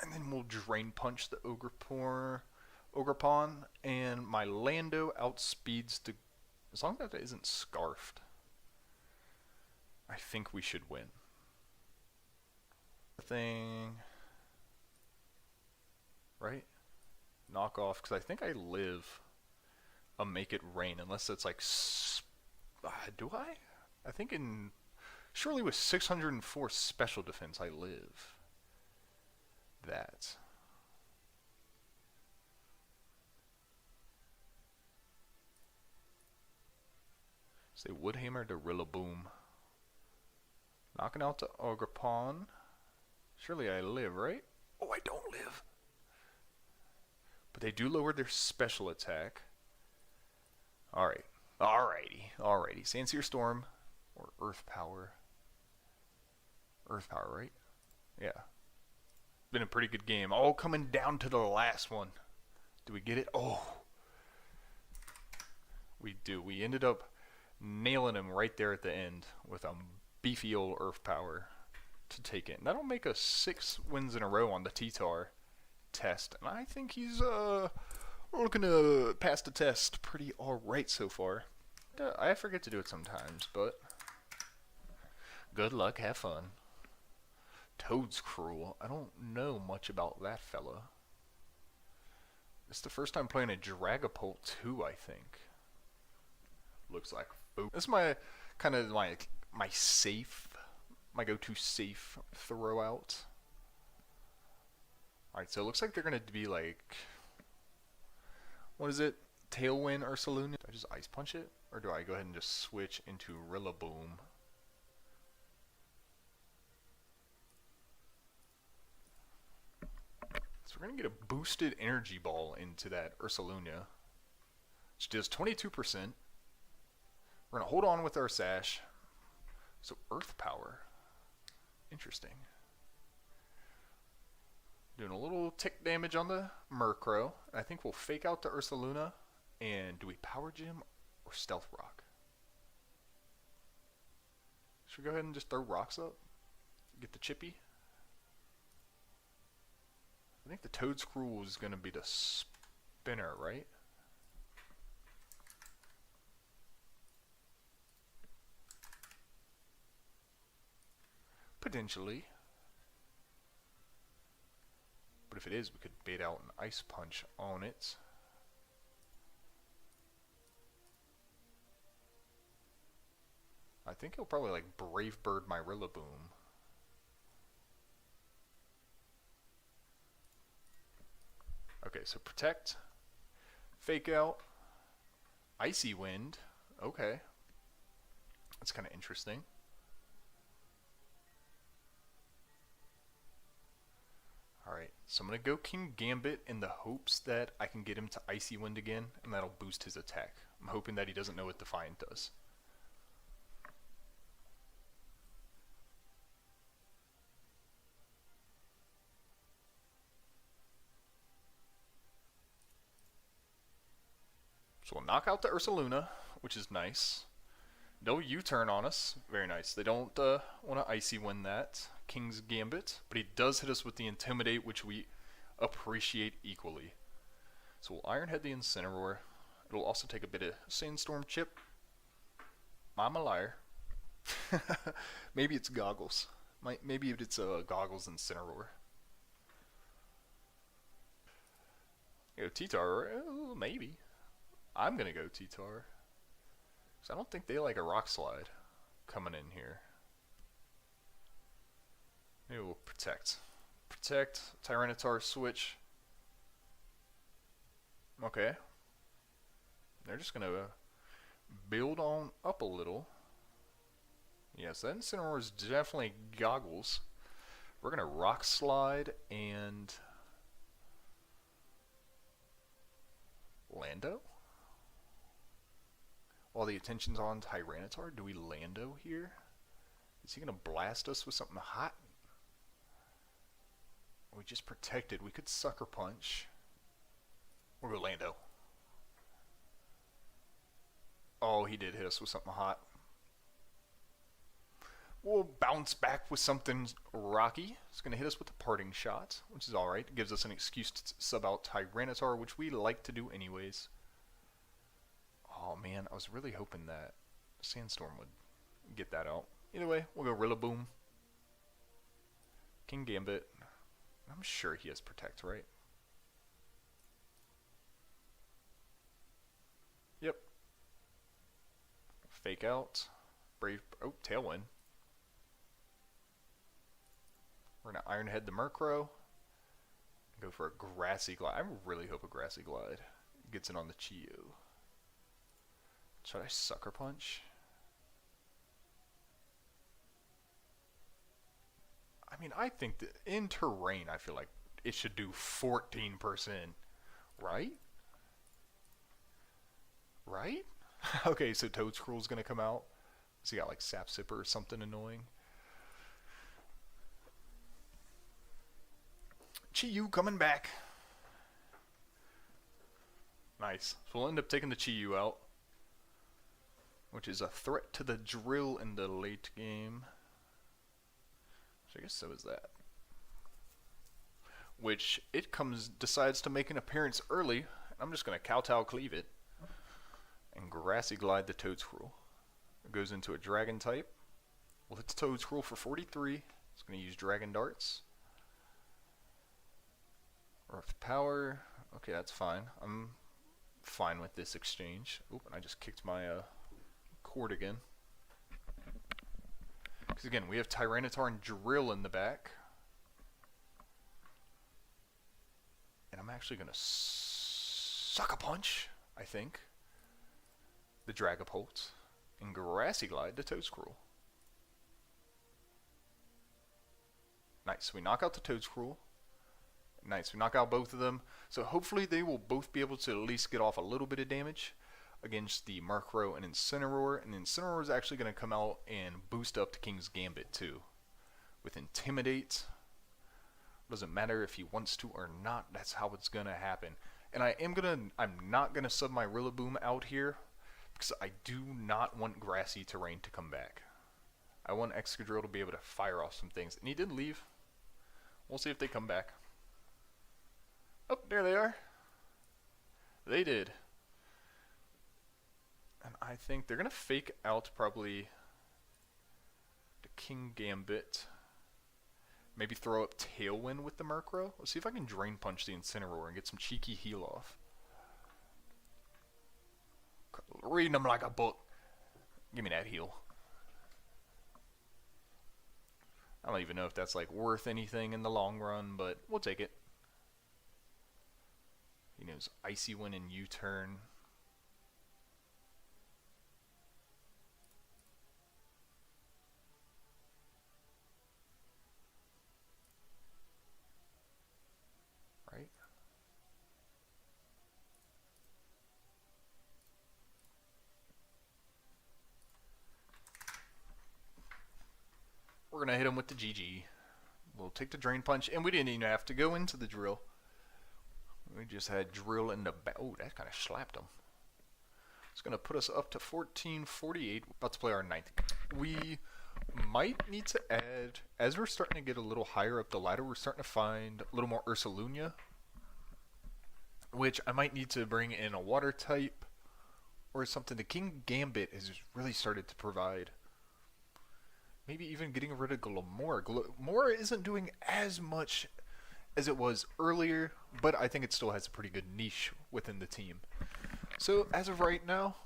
And then we'll Drain Punch the Ogrepon, and my Lando outspeeds the... As long as that isn't Scarfed, I think we should win. Thing... Right? Knock off, because I think I live a Make It Rain, unless it's like... do I? I think in... Surely with 604 special defense, I live that. Say Woodhammer to Rillaboom. Knocking out the Ogrepon. Surely I live, right? Oh, I don't live. But they do lower their special attack. Alright. Alrighty. Sandsear Storm or Earth Power. Earth Power, right? Yeah. Been a pretty good game. All coming down to the last one. Do we get it? Oh. We do. We ended up nailing him right there at the end with a beefy old Earth Power to take it. And that'll make us 6 wins in a row on the T-Tar test. And I think he's looking to pass the test pretty alright so far. I forget to do it sometimes, but good luck, have fun. Toad's Cruel. I don't know much about that fella. It's the first time playing a Dragapult 2, I think. Looks like food. This is my kind of my safe, my go-to safe throw out. Alright, so it looks like they're gonna be like, what is it? Tailwind Ursaluna? Do I just Ice Punch it? Or do I go ahead and just switch into Rillaboom? So we're going to get a boosted energy ball into that Ursaluna, which does 22%. We're going to hold on with our Sash. So Earth Power. Interesting. Doing a little tick damage on the Murkrow. I think we'll fake out the Ursaluna. And do we Power Gem or Stealth Rock? Should we go ahead and just throw rocks up? Get the Chippy? I think the Toad's Cruel is going to be the spinner, right? Potentially. But if it is, we could bait out an Ice Punch on it. I think he'll probably like Brave Bird my Rillaboom. Okay, so Protect, Fake Out, Icy Wind. Okay. That's kind of interesting. Alright, so I'm going to go King Gambit in the hopes that I can get him to Icy Wind again, and that'll boost his attack. I'm hoping that he doesn't know what Defiant does. So we'll knock out the Ursaluna, which is nice. No U-turn on us. Very nice. They don't want to Icy Wind that. King's Gambit. But he does hit us with the Intimidate, which we appreciate equally. So we'll Iron Head the Incineroar. It'll also take a bit of Sandstorm Chip. I'm a liar. Maybe it's Goggles. Maybe it's Goggles Incineroar. Go T-Tar. Maybe. I'm going to go T-Tar. Because I don't think they like a Rock Slide coming in here. Maybe we'll Protect. Protect, Tyranitar switch. Okay. They're just going to build on up a little. Yes, that Incineroar is definitely Goggles. We're going to Rock Slide and Lando? While the attention's on Tyranitar, do we Lando here? Is he going to blast us with something hot? We just protected. We could Sucker Punch. We'll go Lando. Oh, he did hit us with something hot. We'll bounce back with something rocky. It's going to hit us with a parting shot, which is alright. It gives us an excuse to sub out Tyranitar, which we like to do anyways. Oh man, I was really hoping that Sandstorm would get that out. Either way, we'll go Rillaboom. King Gambit. I'm sure he has Protect, right? Yep. Fake out. Brave. Oh, Tailwind. We're going to Iron Head the Murkrow. Go for a Grassy Glide. I really hope a Grassy Glide gets in on the Chi-Yu. Should I Sucker Punch? I mean, I think that in terrain, I feel like it should do 14%, right? Right? Okay, so Toedscruel's gonna come out. So you got like Sap Sipper or something annoying. Chi-Yu coming back. Nice. So we'll end up taking the Chi-Yu out, which is a threat to the drill in the late game. So I guess so is that. Which it decides to make an appearance early. I'm just going to Kowtow Cleave it and Grassy Glide the Toedscruel. It goes into a Dragon type. Well, it's Toedscruel for 43. It's going to use Dragon Darts. Rough Power. Okay, that's fine. I'm fine with this exchange. Oop, and I just kicked my cord again. Because again, we have Tyranitar and Drill in the back. And I'm actually going to Sucker Punch, I think, the Dragapult, and Grassy Glide the Toedscruel. Nice, we knock out the Toedscruel. Nice, we knock out both of them. So hopefully they will both be able to at least get off a little bit of damage against the Murkrow and Incineroar. And Incineroar is actually going to come out and boost up to King's Gambit too. With Intimidate. Doesn't matter if he wants to or not, that's how it's going to happen. And I'm not going to sub my Rillaboom out here, because I do not want grassy terrain to come back. I want Excadrill to be able to fire off some things. And he did leave. We'll see if they come back. Oh, there they are. They did. And I think they're going to fake out probably the King Gambit. Maybe throw up Tailwind with the Murkrow. Let's see if I can Drain Punch the Incineroar and get some cheeky heal off. Reading them like a book. Give me that heal. I don't even know if that's like worth anything in the long run, but we'll take it. He knows Icy Wind and U-turn. Right? We're gonna hit him with the GG. We'll take the Drain Punch, and we didn't even have to go into the drill. We just had drill in the back. Oh, that kind of slapped him. It's going to put us up to 1448. About to play our 9th. We might need to add, as we're starting to get a little higher up the ladder, we're starting to find a little more Ursalunia, which I might need to bring in a water type or something. The King Gambit has really started to provide. Maybe even getting rid of Glamora. Glamora isn't doing as much as it was earlier, but I think it still has a pretty good niche within the team. So as of right now,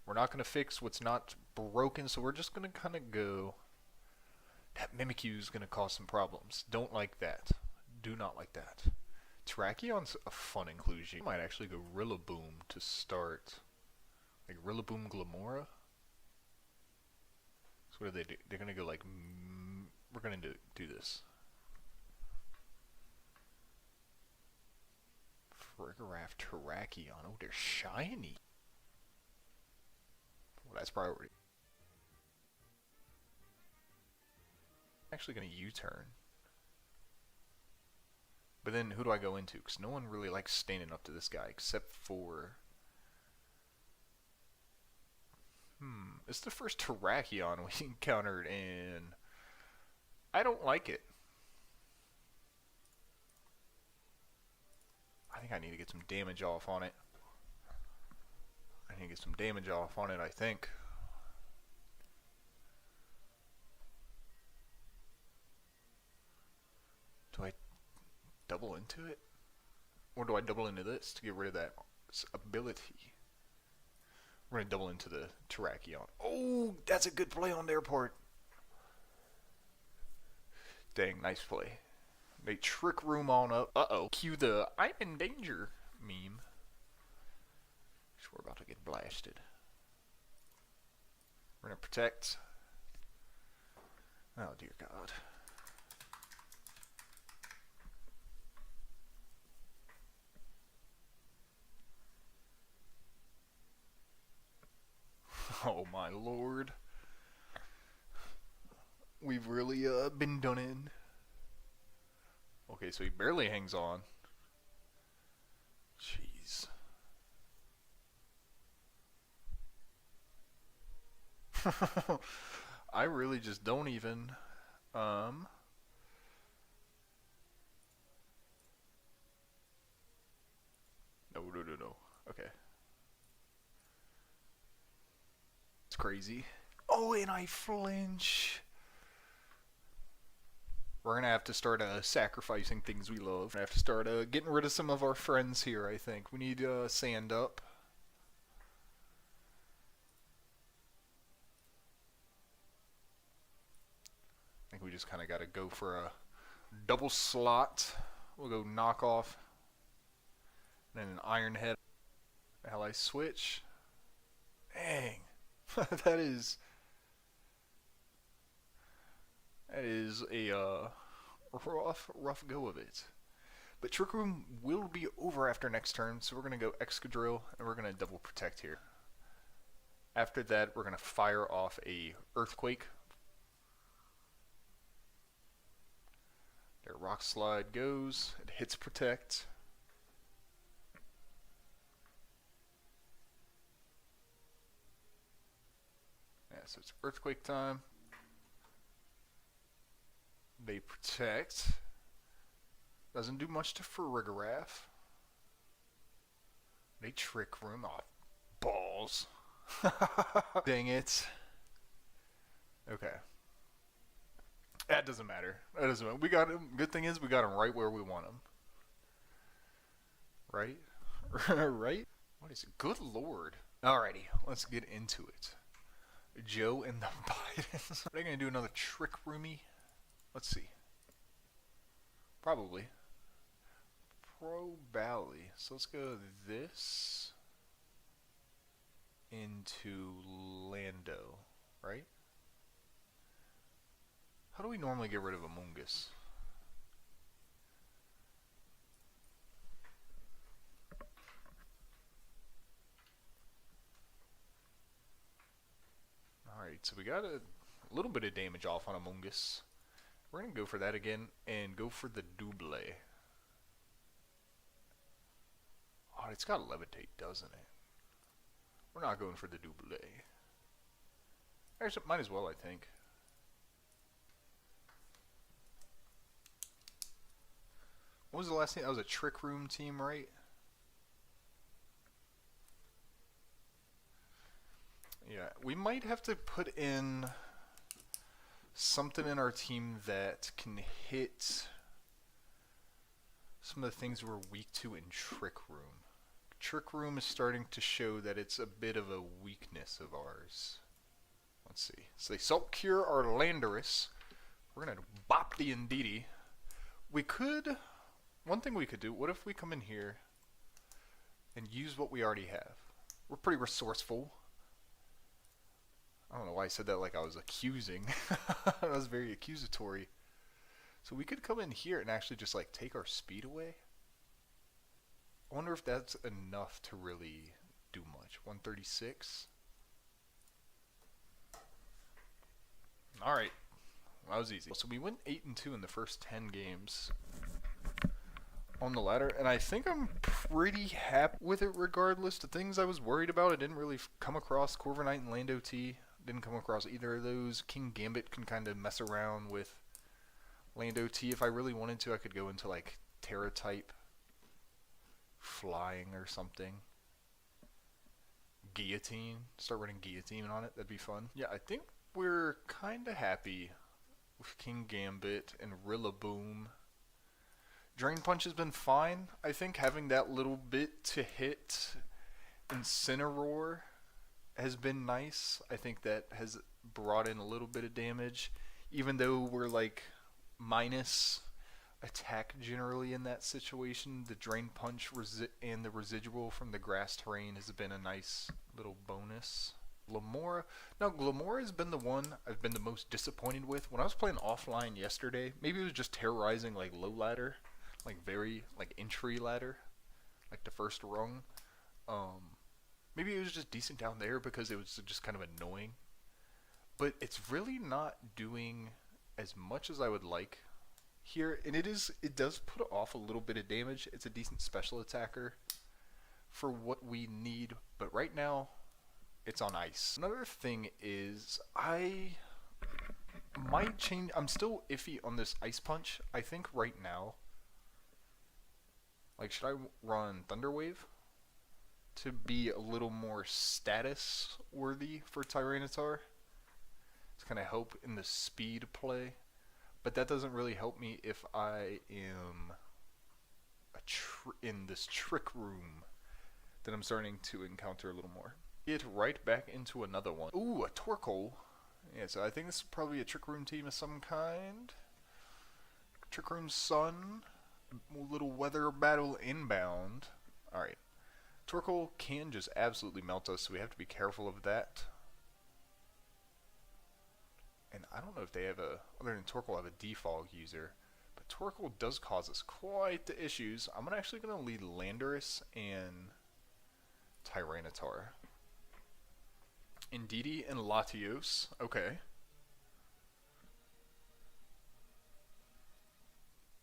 we're not going to fix what's not broken, so we're just going to kind of go, that Mimikyu is going to cause some problems. Don't like that. Do not like that. Terrakions a fun inclusion. I might actually go Rillaboom to start. Like Rillaboom Glamora. So what do they do? They're going to go like, we're going to do this. Frigoraph Terrakion. Oh, they're shiny. Well, that's priority. Actually going to U-turn. But then who do I go into? Because no one really likes standing up to this guy except for It's the first Terrakion we encountered, and I don't like it. I think I need to get some damage off on it. I think. Do I double into it? Or do I double into this to get rid of that ability? We're going to double into the Terrakion. Oh, that's a good play on their part. Dang, nice play. They trick room on up. Uh-oh. Cue the I'm in danger meme. We're about to get blasted. We're going to protect. Oh, dear God. Oh, my Lord. We've really been done in. Okay, so he barely hangs on. Jeez. I really just don't even. No. Okay. It's crazy. Oh, and I flinch. We're gonna have to start sacrificing things we love. We're gonna have to start getting rid of some of our friends here, I think. We need sand up. I think we just kind of got to go for a double slot. We'll go knock off. And then an iron head. Ally switch. Dang. that is a rough go of it. But Trick Room will be over after next turn, so we're going to go Excadrill, and we're going to double protect here. After that, we're going to fire off a Earthquake. Their Rock Slide goes, it hits protect. Yeah, so it's Earthquake time. They protect. Doesn't do much to Farigiraf. They Trick Room. Oh, balls. Dang it. Okay. That doesn't matter. That doesn't matter. We got him. Good thing is we got him right where we want him. Right? Right? What is it? Good Lord. Alrighty, let's get into it. Joe and the Bidens. Are they going to do another Trick Roomy? Let's see. Probably. Probably. So let's go this into Lando, right? How do we normally get rid of Amoongus? Alright, so we got a little bit of damage off on Amoongus. We're going to go for that again and go for the Double. Oh, it's got Levitate, doesn't it? We're not going for the Double. Actually, might as well, I think. What was the last thing? That was a Trick Room team, right? Yeah, we might have to put in something in our team that can hit some of the things we're weak to in Trick Room. Trick Room is starting to show that it's a bit of a weakness of ours. Let's see. So they Salt Cure our Landorus. We're going to bop the Indeedee. We could... One thing we could do, what if we come in here and use what we already have? We're pretty resourceful. I don't know why I said that like I was accusing. That was very accusatory. So we could come in here and actually just like take our speed away. I wonder if that's enough to really do much. 136. Alright. That was easy. So we went 8-2 in the first 10 games. on the ladder, and I think I'm pretty happy with it regardless. The things I was worried about, I didn't really come across Corviknight and Lando T. Didn't come across either of those. King Gambit can kind of mess around with Lando T. If I really wanted to, I could go into like Terra type flying or something. Guillotine. Start running Guillotine on it. That'd be fun. Yeah, I think we're kind of happy with King Gambit and Rillaboom. Drain Punch has been fine. I think having that little bit to hit Incineroar has been nice. I think that has brought in a little bit of damage, even though we're like minus attack generally in that situation. The Drain Punch and the residual from the grass terrain has been a nice little bonus. Glamora. No, Glamora has been the one I've been the most disappointed with. When I was playing offline yesterday, maybe it was just terrorizing like low ladder, like very like entry ladder, like the first rung. Maybe it was just decent down there because it was just kind of annoying. But it's really not doing as much as I would like here, and it does put off a little bit of damage. It's a decent special attacker for what we need, but right now it's on ice. Another thing is I might change. I'm still iffy on this Ice Punch. I think right now, like, should I run Thunder Wave to be a little more status worthy for Tyranitar? To kind of help in the speed play. But that doesn't really help me if I am in this trick room that I'm starting to encounter a little more. Get right back into another one. Ooh, a Torkoal. Yeah, so I think this is probably a trick room team of some kind. Trick room Sun. Little weather battle inbound. Alright. Torkoal can just absolutely melt us, so we have to be careful of that. And I don't know if they have other than Torkoal, have a defog user. But Torkoal does cause us quite the issues. I'm actually going to lead Landorus and Tyranitar. Indeedee and Latios. Okay.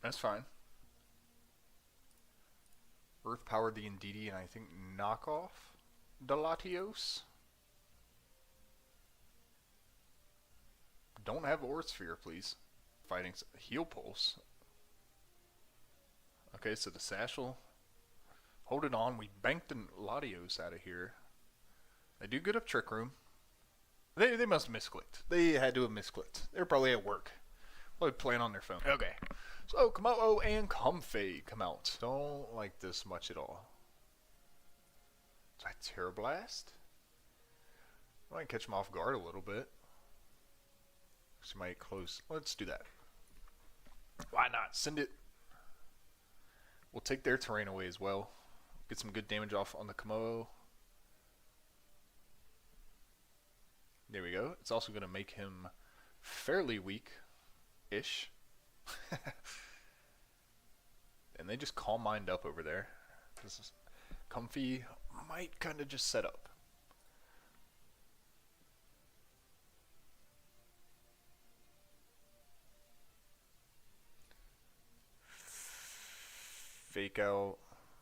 That's fine. Earth powered the Indeedee and I think knock off the Latios. Don't have Aura Sphere, please. Fighting Heal Pulse. Okay, so the Satchel. Hold it on. We banked the Latios out of here. They do get up Trick Room. They must have misclicked. They had to have misclicked. They're probably at work. Probably playing on their phone. Okay. So, Komodo and Comfey come out. Don't like this much at all. Is that Terra Blast? I might catch them off guard a little bit. She might close. Let's do that. Why not? Send it. We'll take their terrain away as well. Get some good damage off on the Komodo. There we go. It's also going to make him fairly weak-ish. And they just calm mind up over there. This is Comfey might kind of just set up. Fake out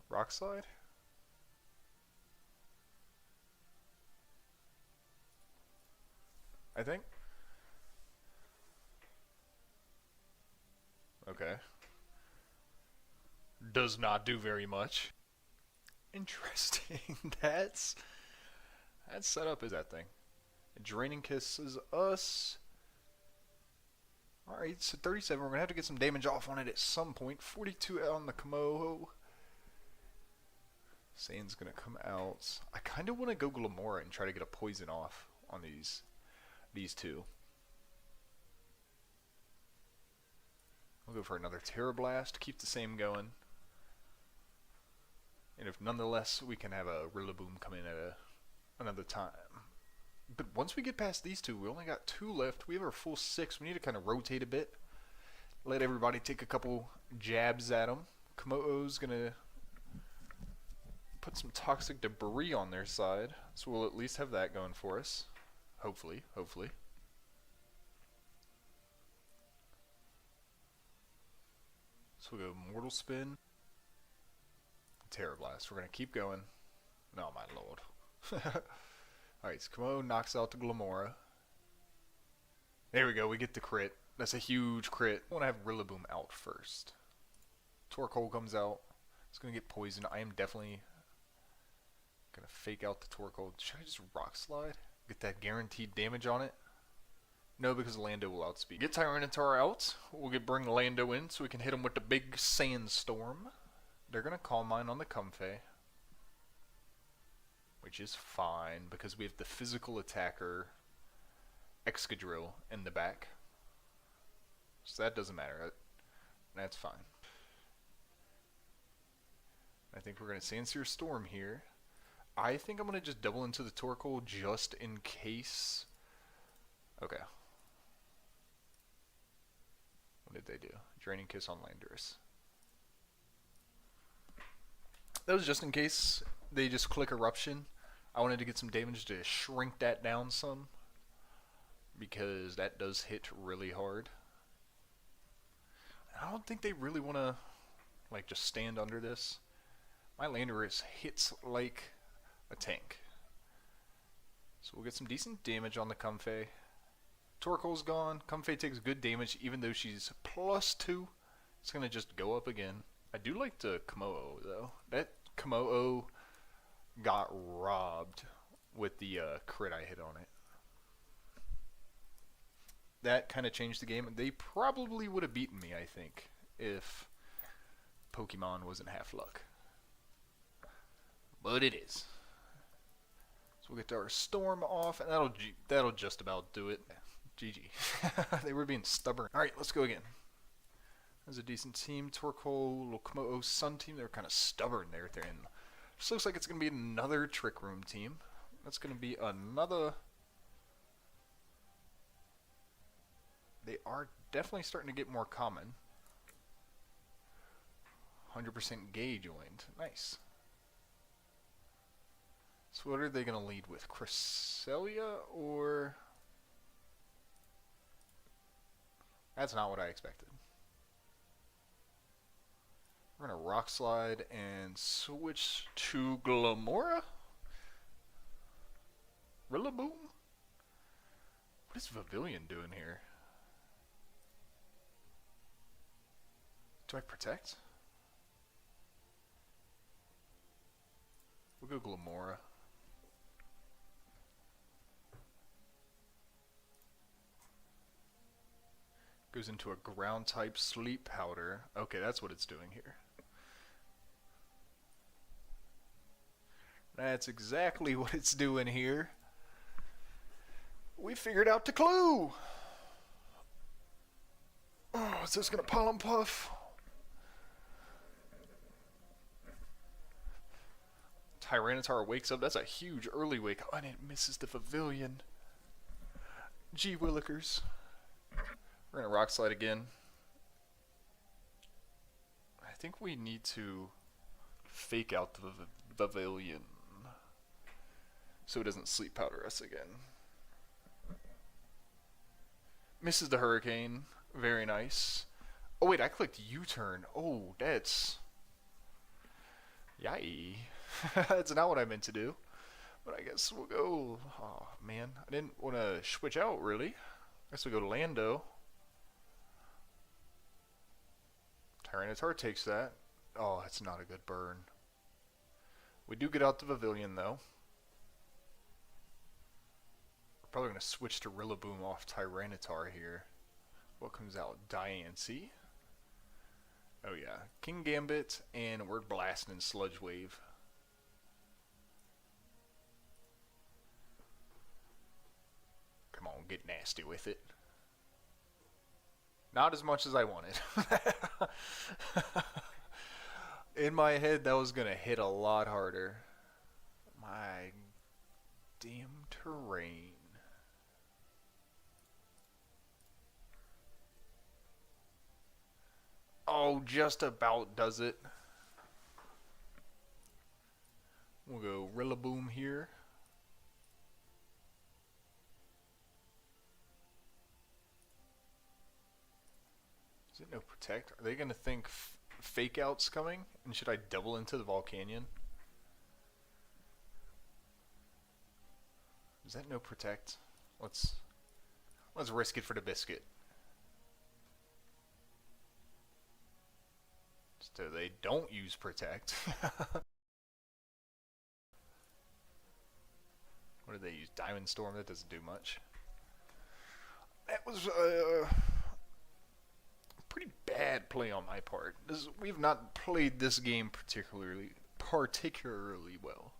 Rock Slide. I think. Okay. Does not do very much. Interesting. That set up is that thing. Draining Kiss is us. Alright, so 37. We're going to have to get some damage off on it at some point. 42 on the Komodo. Sand's going to come out. I kind of want to go Glamora and try to get a poison off on these two. We'll go for another Terra Blast. Keep the same going. And if nonetheless, we can have a Rillaboom come in at another time. But once we get past these two, we only got 2 left. We have our full 6. We need to kind of rotate a bit. Let everybody take a couple jabs at them. Komodo's going to put some toxic debris on their side. So we'll at least have that going for us. Hopefully, hopefully. So we'll go Mortal Spin. Terror Blast. We're going to keep going. No, my lord. Alright, so Komodo knocks out the Glamora. There we go, we get the crit. That's a huge crit. I want to have Rillaboom out first. Torkoal comes out. It's going to get poisoned. I am definitely going to fake out the Torkoal. Should I just Rock Slide? Get that guaranteed damage on it? No, because Lando will outspeed. Get Tyranitar out. We'll bring Lando in so we can hit him with the big sandstorm. They're going to Calm Mind on the Comfey. Which is fine, because we have the physical attacker Excadrill in the back. So that doesn't matter. That's fine. I think we're going to Sandsear Storm here. I think I'm going to just double into the Torkoal just in case. Okay. What did they do? Draining Kiss on Landorus. That was just in case they just click Eruption. I wanted to get some damage to shrink that down some, because that does hit really hard. I don't think they really want to like just stand under this. My Landorus hits like a tank. So we'll get some decent damage on the Comfey. Torkoal's gone. Comfey takes good damage even though she's +2. It's going to just go up again. I do like the Komodo though. That Komodo got robbed with the crit I hit on it. That kind of changed the game. They probably would have beaten me, I think, if Pokemon wasn't half luck. But it is. So we'll get our Storm off, and that'll just about do it. GG. They were being stubborn. Alright, let's go again. There's a decent team. Torkoal, Lokomo, Sun team. They're kind of stubborn there at their end. This looks like it's going to be another Trick Room team. That's going to be another... They are definitely starting to get more common. 100% Gay joined. Nice. So what are they going to lead with? Cresselia or... That's not what I expected. We're going to Rock Slide and switch to Glamora? Rillaboom? What is Pavilion doing here? Do I protect? We'll go Glamora. Goes into a ground type Sleep Powder. Okay, that's what it's doing here. That's exactly what it's doing here. We figured out the clue! Oh, is this gonna Pollen Puff? Tyranitar wakes up. That's a huge early wake up. And it misses the Pavilion. Gee Willikers. We're gonna Rock Slide again. I think we need to fake out the Pavilion so it doesn't Sleep Powder us again. Misses the Hurricane. Very nice. Oh wait, I clicked U-turn. Oh, that's... Yay. That's not what I meant to do. But I guess we'll go... Oh, man. I didn't want to switch out, really. I guess we'll go to Lando. Tyranitar takes that. Oh, that's not a good burn. We do get out the Pavilion, though. We're probably going to switch to Rillaboom off Tyranitar here. What comes out? Diancie. Oh, yeah. King Gambit and Word Blast and Sludge Wave. Come on, get nasty with it. Not as much as I wanted. In my head, that was going to hit a lot harder. My damn terrain. Oh, just about does it. We'll go Rillaboom here. Is it no protect? Are they going to think fake outs coming? And should I double into the Volcanion? Is that no protect? Let's risk it for the biscuit. So they don't use protect. What do they use? Diamond Storm? That doesn't do much. That was pretty bad play on my part. We've not played this game particularly well.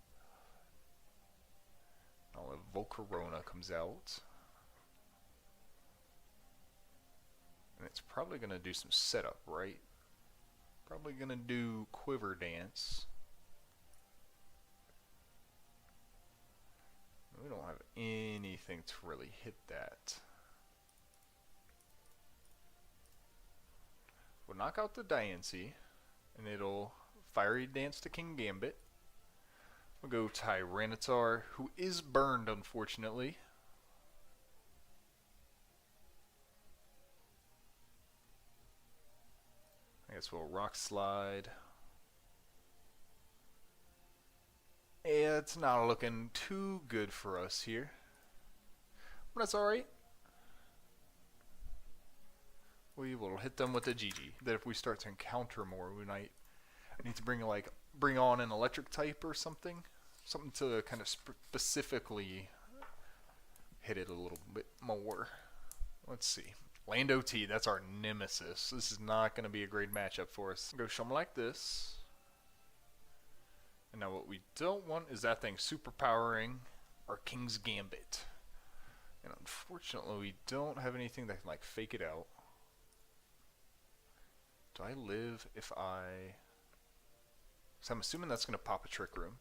Now if Volcarona comes out, and it's probably gonna do some setup, right? Probably gonna do Quiver Dance. We don't have anything to really hit that. We'll knock out the Diancie, and it'll Fiery Dance to King Gambit. We'll go Tyranitar, who is burned, unfortunately. I guess we'll Rock Slide. Yeah, it's not looking too good for us here. But that's alright. We will hit them with a GG. That if we start to encounter more, we might need to bring on an electric type or something. Something to kind of specifically hit it a little bit more. Let's see. Land-O-T, that's our nemesis. This is not going to be a great matchup for us. Go show them like this. And now what we don't want is that thing superpowering our King's Gambit. And unfortunately, we don't have anything that can like fake it out. Do I live if I... So I'm assuming that's going to pop a Trick Room.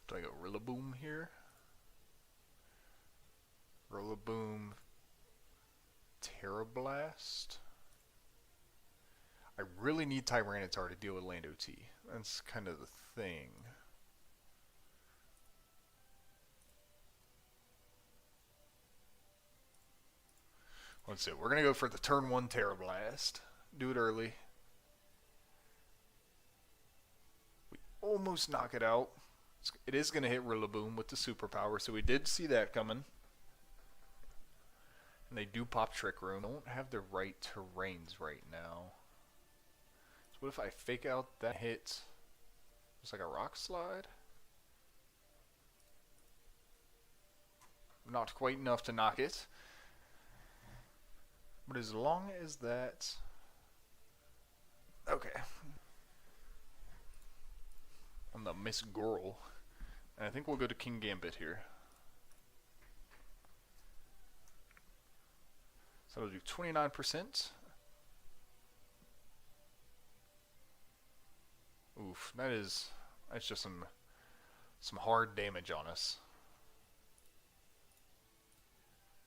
Do I go Rillaboom here? Rillaboom, Terrablast. I really need Tyranitar to deal with Land-O-T. That's kind of the thing. Let's see. We're going to go for the turn 1 Terrablast. Do it early. We almost knock it out. It is going to hit Rillaboom with the superpower, so we did see that coming. And they do pop Trick Room. Don't have the right terrains right now. So what if I fake out that hit? It's like a Rock Slide. Not quite enough to knock it. But as long as that... Okay. On the Miss Girl. And I think we'll go to King Gambit here. So it'll do 29%. Oof, that's just some hard damage on us.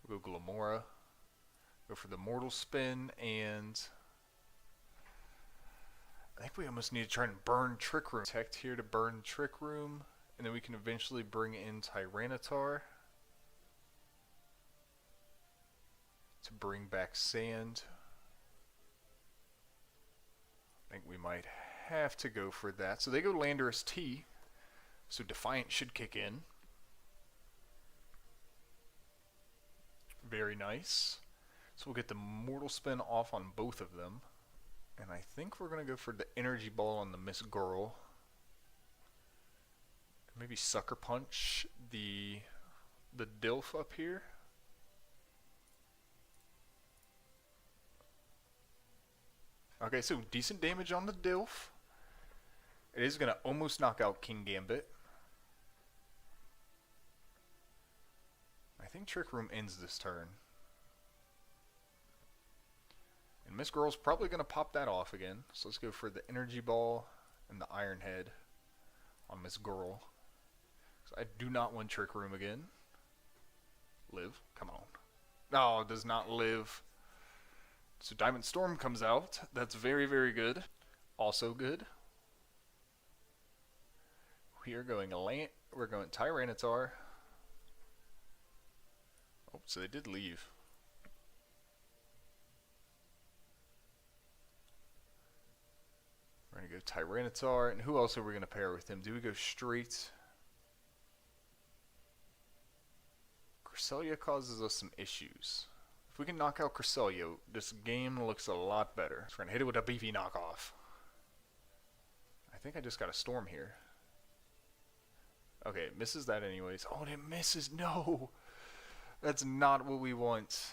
We'll go Glamora. Go for the Mortal Spin, and I think we almost need to try and burn Trick Room. Protect here to burn Trick Room, and then we can eventually bring in Tyranitar to bring back Sand. I think we might have to go for that. So they go Landorus T, so Defiant should kick in. Very nice. So we'll get the Mortal Spin off on both of them. And I think we're going to go for the Energy Ball on the Miss Girl. Maybe Sucker Punch the Dilf up here. Okay, so decent damage on the Dilf. It is going to almost knock out King Gambit. I think Trick Room ends this turn. And Miss Girl's probably going to pop that off again. So let's go for the Energy Ball and the Iron Head on Miss Girl. So I do not want Trick Room again. Live. Come on. No, it does not live. So Diamond Storm comes out. That's very, very good. Also good. We are going we're going Tyranitar. Oh, so they did leave. Tyranitar, and who else are we going to pair with him? Do we go straight? Cresselia causes us some issues. If we can knock out Cresselia, this game looks a lot better. So we're going to hit it with a beefy knockoff. I think I just got a storm here. Okay, it misses that anyways. Oh, it misses. No! That's not what we want.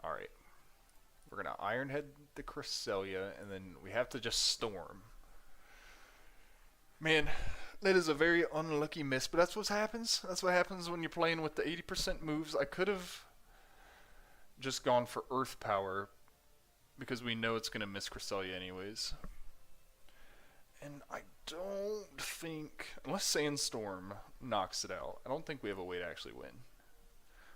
Alright. We're going to Iron Head the Cresselia, and then we have to just storm. Man, that is a very unlucky miss, but that's what happens. That's what happens when you're playing with the 80% moves. I could have just gone for Earth Power, because we know it's going to miss Cresselia anyways. And I don't think, unless Sandstorm knocks it out, I don't think we have a way to actually win.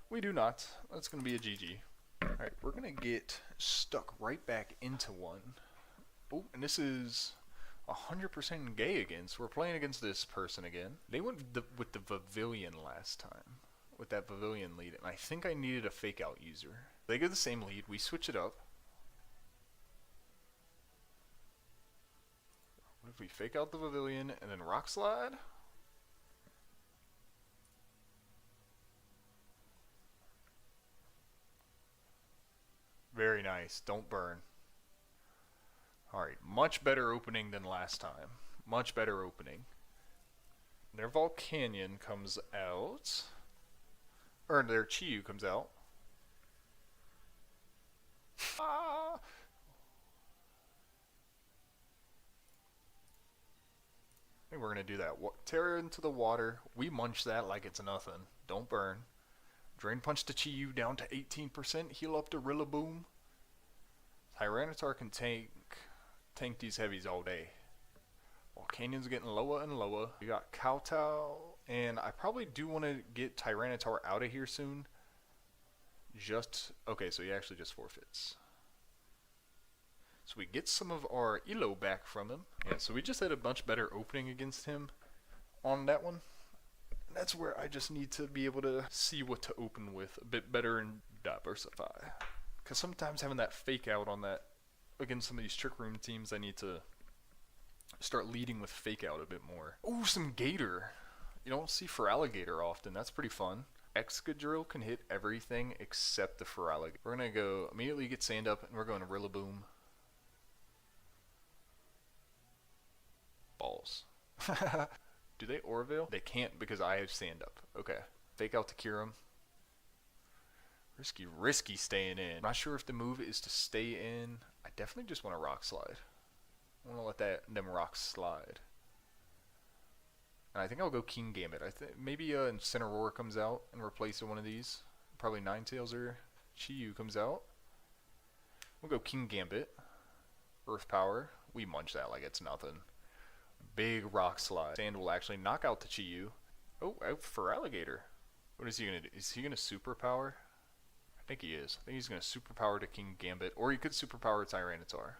We do not. That's going to be a GG. Alright, we're going to get stuck right back into one. Oh, and this is 100% gay again, so we're playing against this person again. They went with the Pavilion last time, with that Pavilion lead, and I think I needed a fake out user. They get the same lead, we switch it up. What if we fake out the Pavilion and then Rock Slide? Very nice, don't burn. Alright, much better opening than last time. Much better opening. Their Volcanion comes out. Or their Chi-Yu comes out. Ah! I think we're going to do that. Tear into the water. We munch that like it's nothing. Don't burn. Drain Punch the Chi-Yu down to 18%. Heal up to Rillaboom. Tyranitar can tank these heavies all day. Volcanion's getting lower and lower. We got Kowtow, and I probably do want to get Tyranitar out of here soon. Okay, so he actually just forfeits. So we get some of our Elo back from him. Yeah, so we just had a much better opening against him on that one. And that's where I just need to be able to see what to open with a bit better and diversify. Because sometimes having that fake out on that against some of these Trick Room teams, I need to start leading with fake out a bit more. Ooh, some Gator. You don't see Feraligatr often. That's pretty fun. Excadrill can hit everything except the Feraligatr. We're going to go immediately get Sand Up, and we're going to Rillaboom. Balls. Do they Orville? They can't because I have Sand Up. Okay. Fake out to cure him. Risky staying in. I'm not sure if the move is to stay in. I definitely just want to Rock Slide. I want to let them rocks slide. And I think I'll go King Gambit. I think maybe Incineroar comes out and replaces one of these. Probably Ninetales or Chi-Yu comes out. We'll go King Gambit. Earth Power. We munch that like it's nothing. Big Rock Slide. Sand will actually knock out the Chi-Yu. Oh, out for Alligator. What is he going to do? Is he going to Superpower? I think he is. I think he's going to Superpower to King Gambit. Or he could Superpower Tyranitar.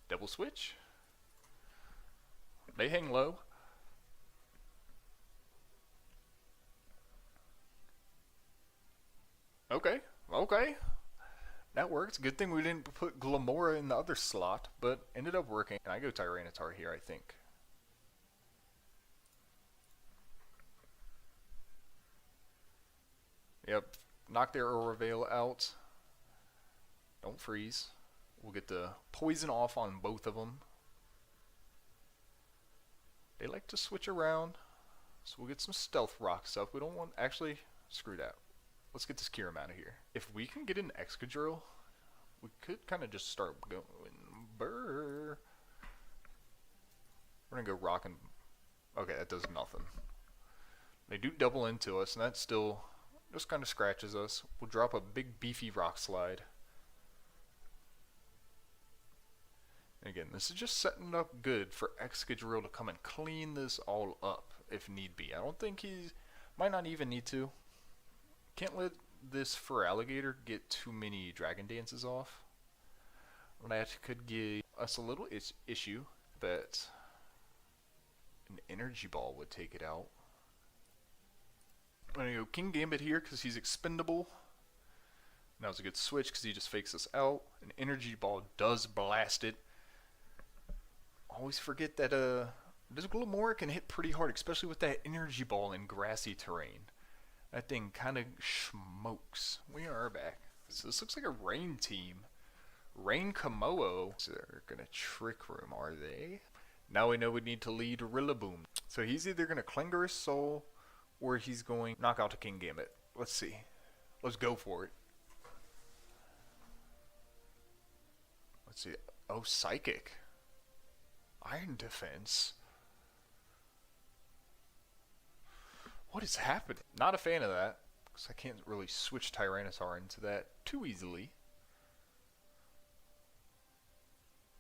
Double switch. They hang low. Okay. Okay. That works. Good thing we didn't put Glamora in the other slot, but ended up working. And I go Tyranitar here, I think. Yep. Knock their Aurora out. Don't freeze. We'll get the poison off on both of them. They like to switch around. So we'll get some stealth rocks up. We don't want... Actually, screw that. Let's get this Kyurem out of here. If we can get an Excadrill, we could kind of just start going. Brr. We're going to go rock and... Okay, that does nothing. They do double into us, and that still just kind of scratches us. We'll drop a big beefy Rock Slide. And again, this is just setting up good for Excadrill to come and clean this all up if need be. I don't think he might not even need to. Can't let this Feraligatr get too many Dragon Dances off. That could give us a little issue, but an Energy Ball would take it out. I'm going to go King Gambit here because he's expendable. That was a good switch because he just fakes us out. An energy ball does blast it. Always forget that this Glamora can hit pretty hard, especially with that energy ball in grassy terrain. That thing kind of smokes. We are back. So this looks like a rain team. Rain Komodo. So they're going to Trick Room, are they? Now we know we need to lead Rillaboom. So he's either going to Clengarus Soul or he's going to knock out a King Gambit. Let's see. Let's go for it. Let's see. Oh, Psychic. Iron Defense. What is happening? Not a fan of that, because I can't really switch Tyranitar into that too easily.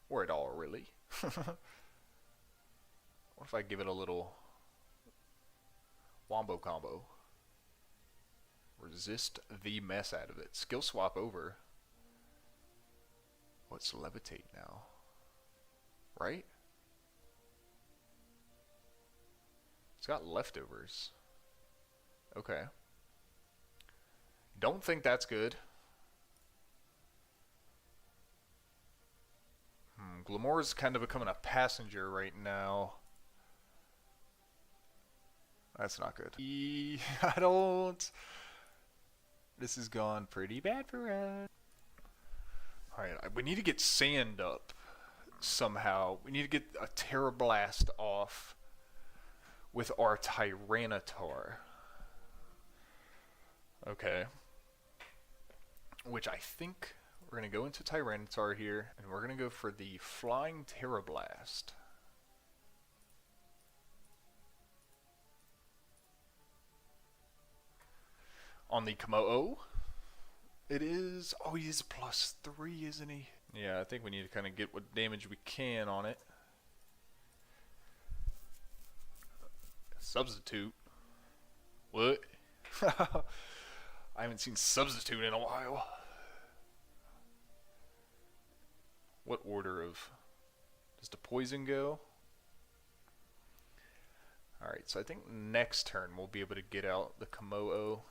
Or at all, really. What if I give it a little Wombo combo? Resist the mess out of it. Skill swap over. What's Levitate now? Right? It's got leftovers. Okay. Don't think that's good. Glamour's kind of becoming a passenger right now. That's not good. I don't... This has gone pretty bad for us. Alright, we need to get Sand up somehow. We need to get a Terra Blast off with our Tyranitar. Okay. Which I think we're going to go into Tyranitar here, and we're going to go for the Flying Terra Blast. On the Komodo, it is... Oh, he is +3, isn't he? Yeah, I think we need to kind of get what damage we can on it. Substitute. What? I haven't seen Substitute in a while. What order of... Does the poison go? Alright, so I think next turn we'll be able to get out the Komodo.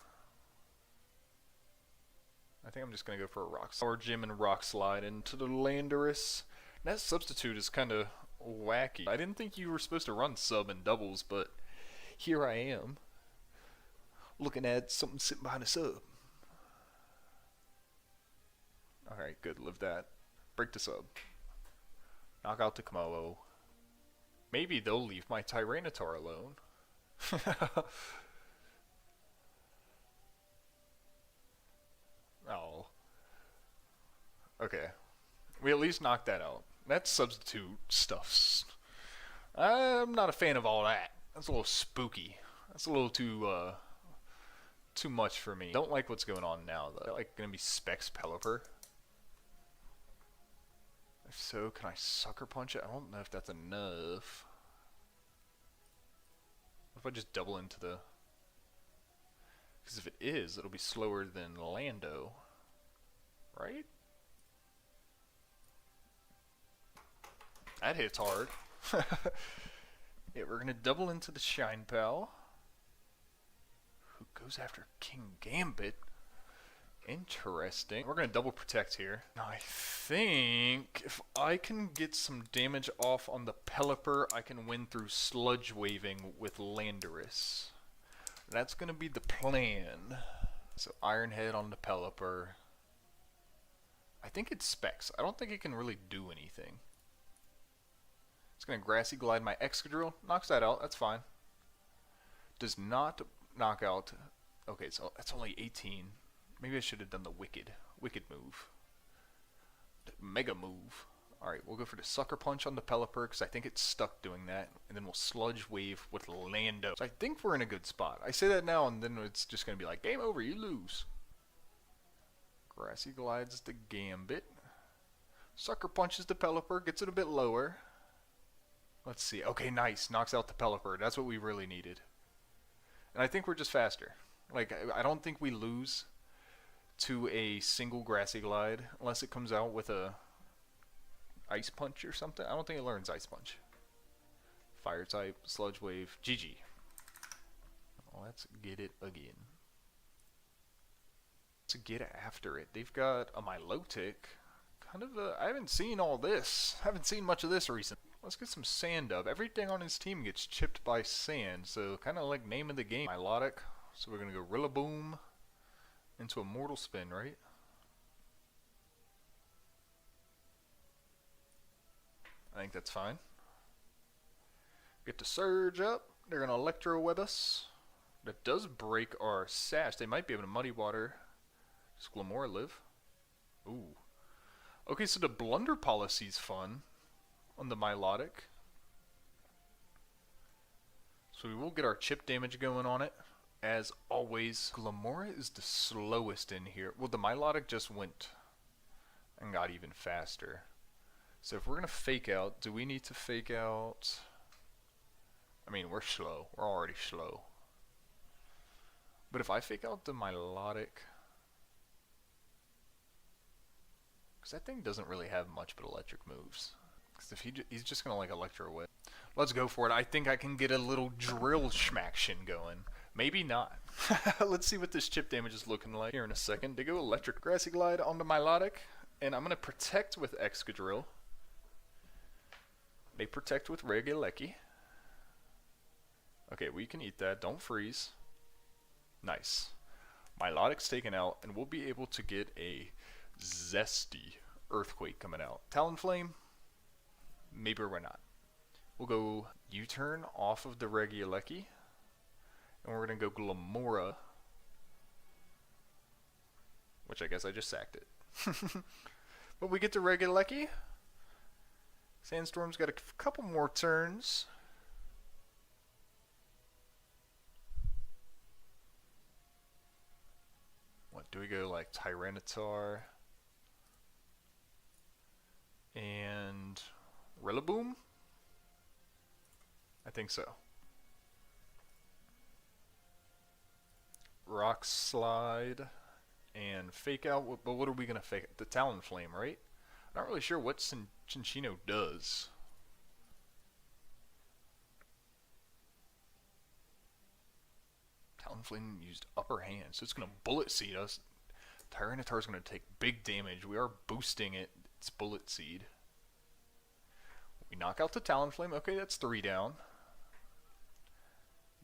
I think I'm just going to go for a Rock Power Gym and Rock Slide into the Landorus. That Substitute is kind of wacky. I didn't think you were supposed to run sub and doubles, but here I am. Looking at something sitting behind a sub. Alright, good. Live that. Break the sub. Knock out the Komodo. Maybe they'll leave my Tyranitar alone. Oh. Okay. We at least knocked that out. That Substitute stuff's... I'm not a fan of all that. That's a little spooky. That's a little too much for me. Don't like what's going on now, though. Like, gonna be Specs Pelipper? If so, can I Sucker Punch it? I don't know if that's enough. What if I just double into the... Because if it is, it'll be slower than Lando. Right? That hits hard. Yeah, we're going to double into the Shine Pal. Who goes after King Gambit? Interesting. We're going to double protect here. Now I think if I can get some damage off on the Pelipper, I can win through Sludge Waving with Landorus. That's going to be the plan. So Iron Head on the Pelipper. I think it specs. I don't think it can really do anything. It's going to Grassy Glide my Excadrill. Knocks that out. That's fine. Does not knock out... Okay, so that's only 18. Maybe I should have done the Wicked move. The Mega move. Alright, we'll go for the Sucker Punch on the Pelipper because I think it's stuck doing that. And then we'll Sludge Wave with Lando. So I think we're in a good spot. I say that now and then it's just going to be like, game over, you lose. Grassy Glides the Gambit. Sucker Punches the Pelipper, gets it a bit lower. Let's see. Okay, nice. Knocks out the Pelipper. That's what we really needed. And I think we're just faster. Like, I don't think we lose to a single Grassy Glide unless it comes out with a Ice Punch or something. I don't think it learns Ice Punch. Fire type, Sludge Wave, GG. Let's get it again. To get after it. They've got a Milotic. Kind of a, I haven't seen all this. I haven't seen much of this recently. Let's get some sand up. Everything on his team gets chipped by sand, so kind of like name of the game. Milotic. So we're gonna go Rillaboom into a Mortal Spin, right? I think that's fine. Get the Surge up. They're gonna Electro Web us. That does break our Sash. They might be able to Muddy Water. Does Glamora live? Ooh. Okay, so the Blunder Policy's fun on the Milotic. So we will get our chip damage going on it. As always, Glamora is the slowest in here. Well, the Milotic just went and got even faster. So if we're going to fake out, do we need to fake out? I mean, we're slow. We're already slow. But if I fake out the Milotic, because that thing doesn't really have much but electric moves. Because if he's just going to like Electro Whip. Let's go for it. I think I can get a little drill schmaction going. Maybe not. Let's see what this chip damage is looking like here in a second. They go Electric Grassy Glide on the Milotic. And I'm going to protect with Excadrill. They protect with Regieleki. Okay, we can eat that. Don't freeze. Nice. Milotic's taken out, and we'll be able to get a zesty Earthquake coming out. Talonflame? Maybe we're not. We'll go U-turn off of the Regieleki. And we're going to go Glamora. Which I guess I just sacked it. But we get to Regieleki. Sandstorm's got a couple more turns. What do we go like Tyranitar and Rillaboom? I think so. Rock Slide and Fake Out, but what are we going to fake? The Talonflame, right? Not really sure what Cinccino does. Talonflame used Upper Hand, so it's going to Bullet Seed us. Tyranitar is going to take big damage. We are boosting it. It's Bullet Seed. We knock out the Talonflame. Okay, that's 3 down.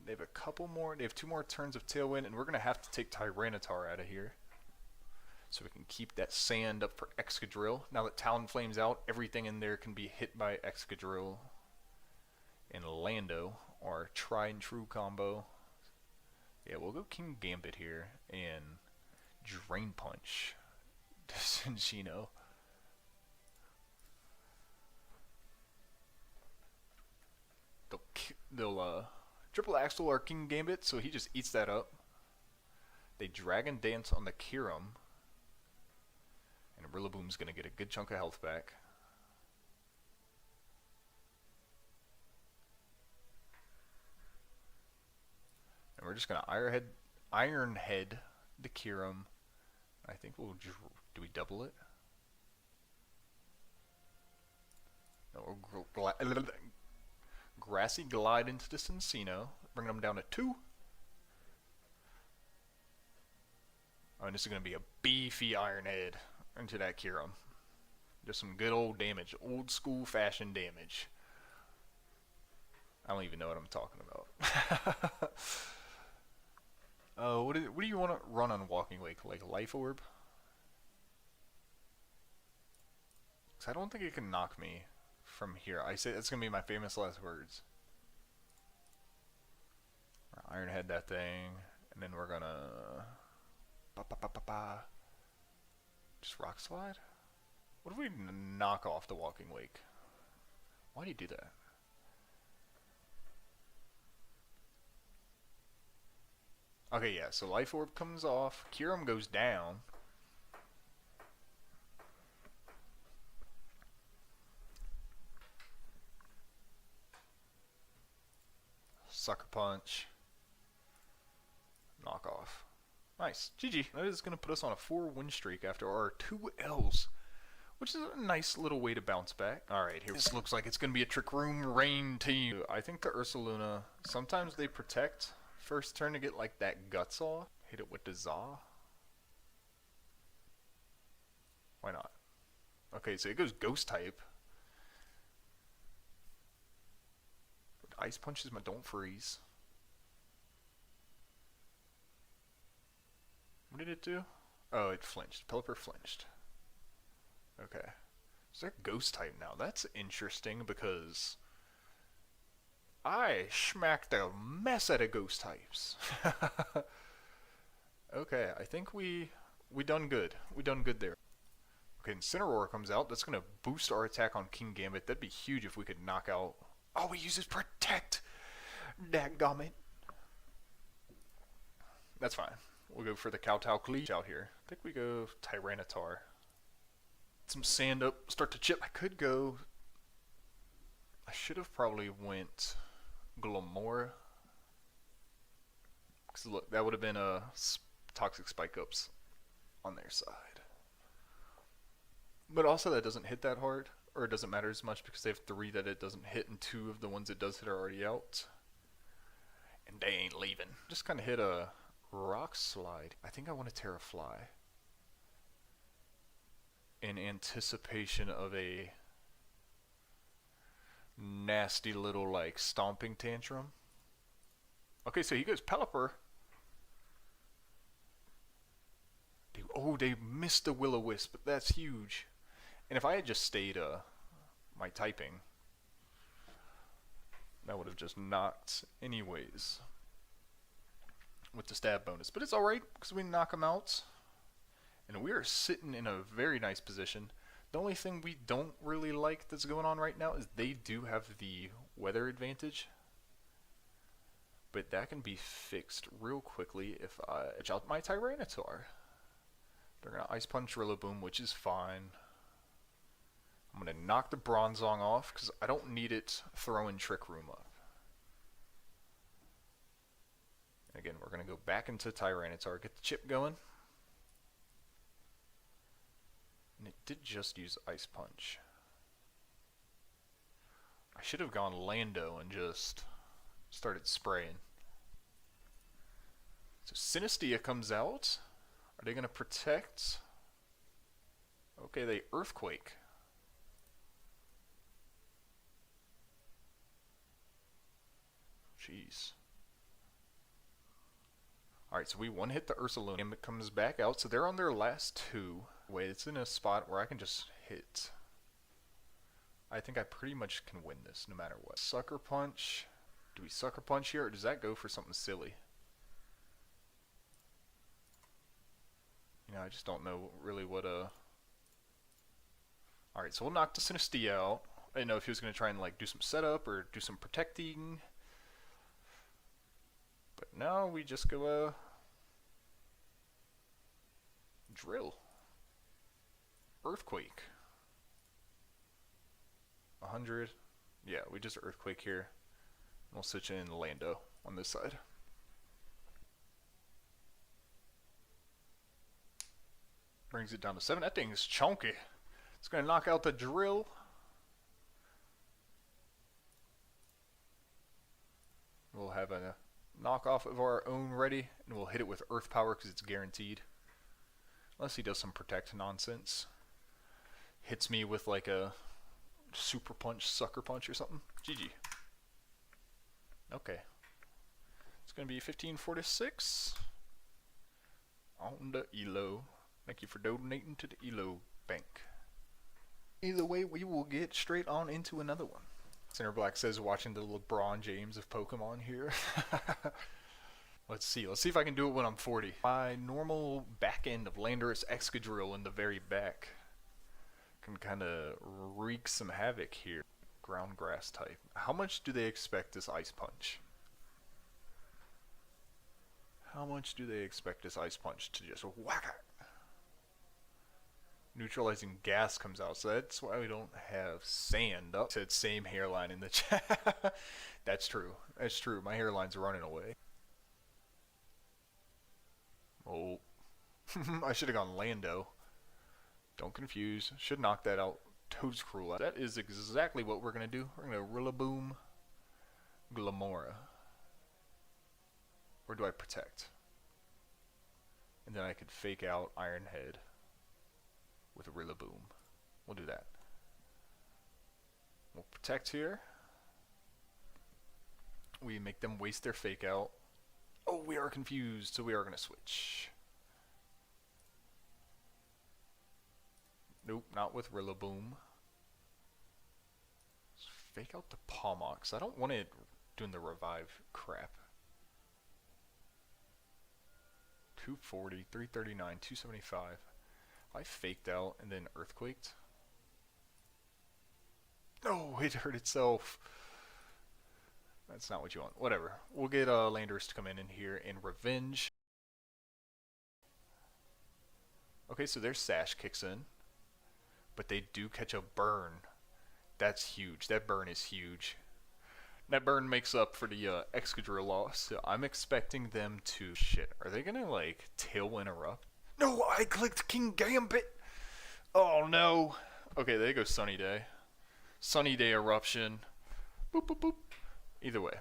They have a couple more. They have 2 more turns of Tailwind, and we're going to have to take Tyranitar out of here. So we can keep that sand up for Excadrill. Now that Talonflame's out, everything in there can be hit by Excadrill and Lando, our tried and true combo. Yeah, we'll go King Gambit here and Drain Punch Cinccino. They'll triple Axle our King Gambit, so he just eats that up. They Dragon Dance on the Kyurem. And Rillaboom's going to get a good chunk of health back. And we're just going to Iron Head the Kyurem. I think we'll do we double it? No, we'll Grassy Glide into the Cinccino, bringing them down to 2. Oh, and this is going to be a beefy Iron Head into that Kyurem. Just some good old damage, old school fashion damage. I don't even know what I'm talking about. What do you want to run on Walking Wake? Like Life Orb? 'Cause I don't think it can knock me from here. I say that's gonna be my famous last words. Iron Head that thing, and then we're gonna just Rock Slide. What if we knock off the Walking Wake? Why do you do that? Okay, yeah, so Life Orb comes off, Kyurem goes down. Sucker Punch. Knock off. Nice. GG. That is going to put us on a 4-win streak after our 2 L's, which is a nice little way to bounce back. Alright, here. This looks like it's going to be a Trick Room Rain team. I think the Ursaluna, sometimes they protect First turn to get like that guts off. Hit it with the Zaw. Why not? Okay, so it goes ghost type. Ice punches my don't freeze. What did it do? Oh, it flinched. Pelipper flinched. Okay. So they're ghost type now. That's interesting because I smacked the mess out of ghost types. Okay, I think we done good. We done good there. Okay, Incineroar comes out. That's gonna boost our attack on King Gambit. That'd be huge if we could knock out. Oh, we use his Protect. Dadgummit. That's fine. We'll go for the Kowtow Cleave out here. I think we go Tyranitar. Some sand up, start to chip. I could go. I should have probably went Glamora. Because look, that would have been a Toxic Spike Ups on their side. But also that doesn't hit that hard, or it doesn't matter as much because they have 3 that it doesn't hit and 2 of the ones it does hit are already out. And they ain't leaving. Just kind of hit a Rock Slide. I think I want to Terrafly. In anticipation of a nasty little like stomping tantrum. Okay, so he goes Pelipper. Oh, they missed the Will-O-Wisp, but that's huge. And if I had just stayed my typing, that would have just knocked anyways with the stab bonus. But it's alright, because we knock them out. And we are sitting in a very nice position. The only thing we don't really like that's going on right now is they do have the weather advantage. But that can be fixed real quickly if I edge out my Tyranitar. They're going to Ice Punch Rillaboom, which is fine. I'm going to knock the Bronzong off because I don't need it throwing Trick Room up. And again, we're going to go back into Tyranitar, get the chip going. And it did just use Ice Punch. I should have gone Lando and just started spraying. So Synestia comes out. Are they going to protect? Okay, they Earthquake. Jeez. Alright, so we one-hit the Ursaluna. It comes back out, so they're on their last 2. Wait, it's in a spot where I can just hit. I think I pretty much can win this no matter what. Sucker Punch. Do we Sucker Punch here, or does that go for something silly? You know, I just don't know really what Alright, so we'll knock the Synestia out. I didn't know if he was going to try and like do some setup or do some protecting. But now we just go Drill. Earthquake. 100. Yeah, we just Earthquake here. We'll switch in Lando on this side. Brings it down to 7. That thing's chunky. It's going to knock out the Drill. We'll have a knockoff of our own ready, and we'll hit it with Earth Power because it's guaranteed. Unless he does some Protect nonsense. Hits me with like a Super Punch, Sucker Punch or something. GG. Okay. It's going to be 1546 on the ELO. Thank you for donating to the ELO bank. Either way, we will get straight on into another one. Center Black says, watching the LeBron James of Pokemon here. Let's see if I can do it when I'm 40. My normal back end of Landorus Excadrill in the very back can kind of wreak some havoc here. Ground Grass type. How much do they expect this Ice Punch? How much do they expect this Ice Punch to just whack it? Neutralizing Gas comes out, so that's why we don't have Sand. Up said same hairline in the chat. That's true. That's true. My hairline's running away. Oh. I should have gone Lando. Don't confuse. Should knock that out. Toedscruel. That is exactly what we're going to do. We're going to Rillaboom Glamora. Or do I protect? And then I could fake out Iron Head with a Rillaboom. We'll do that. We'll protect here. We make them waste their fake out. Oh, we are confused, so we are going to switch. Nope, not with Rillaboom. Let's fake out the Palmox. I don't want it doing the revive crap. 240, 339, 275. I faked out and then earthquaked. No, it hurt itself. That's not what you want. Whatever. We'll get Landers to come in here and revenge. Okay, so their Sash kicks in. But they do catch a burn. That's huge. That burn is huge. That burn makes up for the Excadrill loss. So I'm expecting them to... Shit, are they gonna, like, Tailwind Erupt? No, I clicked King Gambit! Oh, no. Okay, there goes Sunny Day. Sunny Day Eruption. Boop, boop, boop. Either way.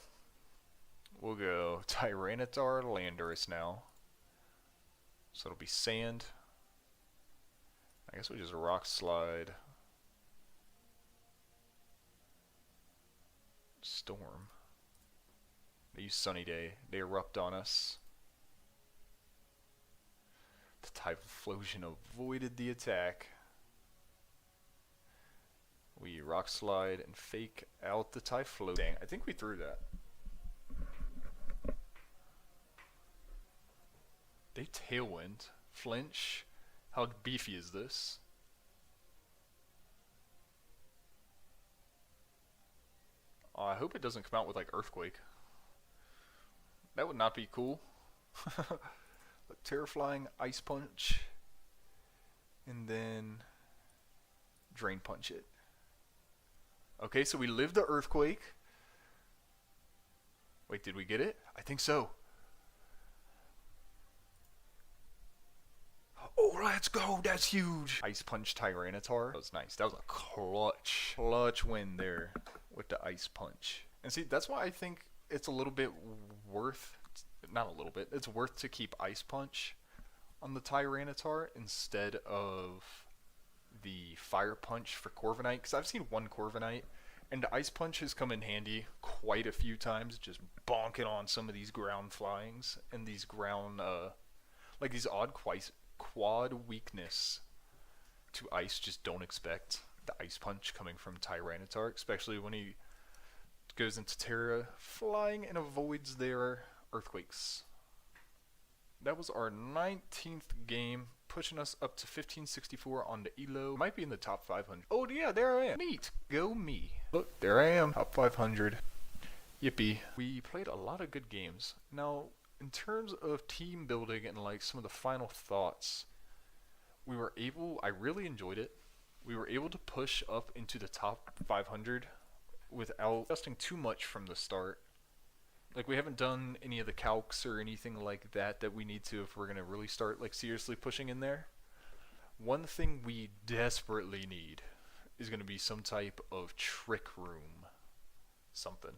We'll go Tyranitar Landorus now. So it'll be Sand. I guess we'll just Rock Slide. Storm. They use Sunny Day. They erupt on us. The Typhlosion avoided the attack. We Rock Slide and fake out the Typhlosion. Dang, I think we threw that. They Tailwind. Flinch. How beefy is this? I hope it doesn't come out with like Earthquake. That would not be cool. Terraflying, Ice Punch, and then Drain Punch it. Okay, so we lived the Earthquake. Wait, did we get it? I think so. Oh, let's go. That's huge. Ice Punch Tyranitar. That was nice. That was a clutch win there with the Ice Punch. And see, that's why I think it's a little bit worth, not a little bit, it's worth to keep Ice Punch on the Tyranitar instead of the Fire Punch for Corviknight. Because I've seen one Corviknight, and the Ice Punch has come in handy quite a few times, just bonking on some of these ground flyings and these ground, like these odd quad weakness to ice. Just don't expect the Ice Punch coming from Tyranitar, especially when he goes into Terra flying and avoids their earthquakes. That was our 19th game, pushing us up to 1564 on the ELO. Might be in the top 500. Oh yeah, there I am. Neat. Go me. Look, there I am. Top 500. Yippee. We played a lot of good games. Now, in terms of team building and like some of the final thoughts, I really enjoyed it. We were able to push up into the top 500 without adjusting too much from the start. Like, we haven't done any of the calcs or anything like that we need to if we're going to really start like seriously pushing in there. One thing we desperately need is going to be some type of Trick Room something.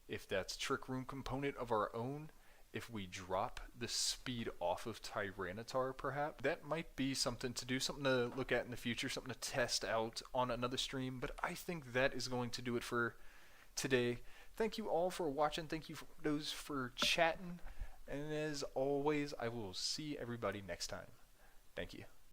If that's Trick Room component of our own, if we drop the speed off of Tyranitar perhaps, that might be something to do, something to look at in the future, something to test out on another stream. But I think that is going to do it for today. Thank you all for watching. Thank you for those for chatting. And as always, I will see everybody next time. Thank you.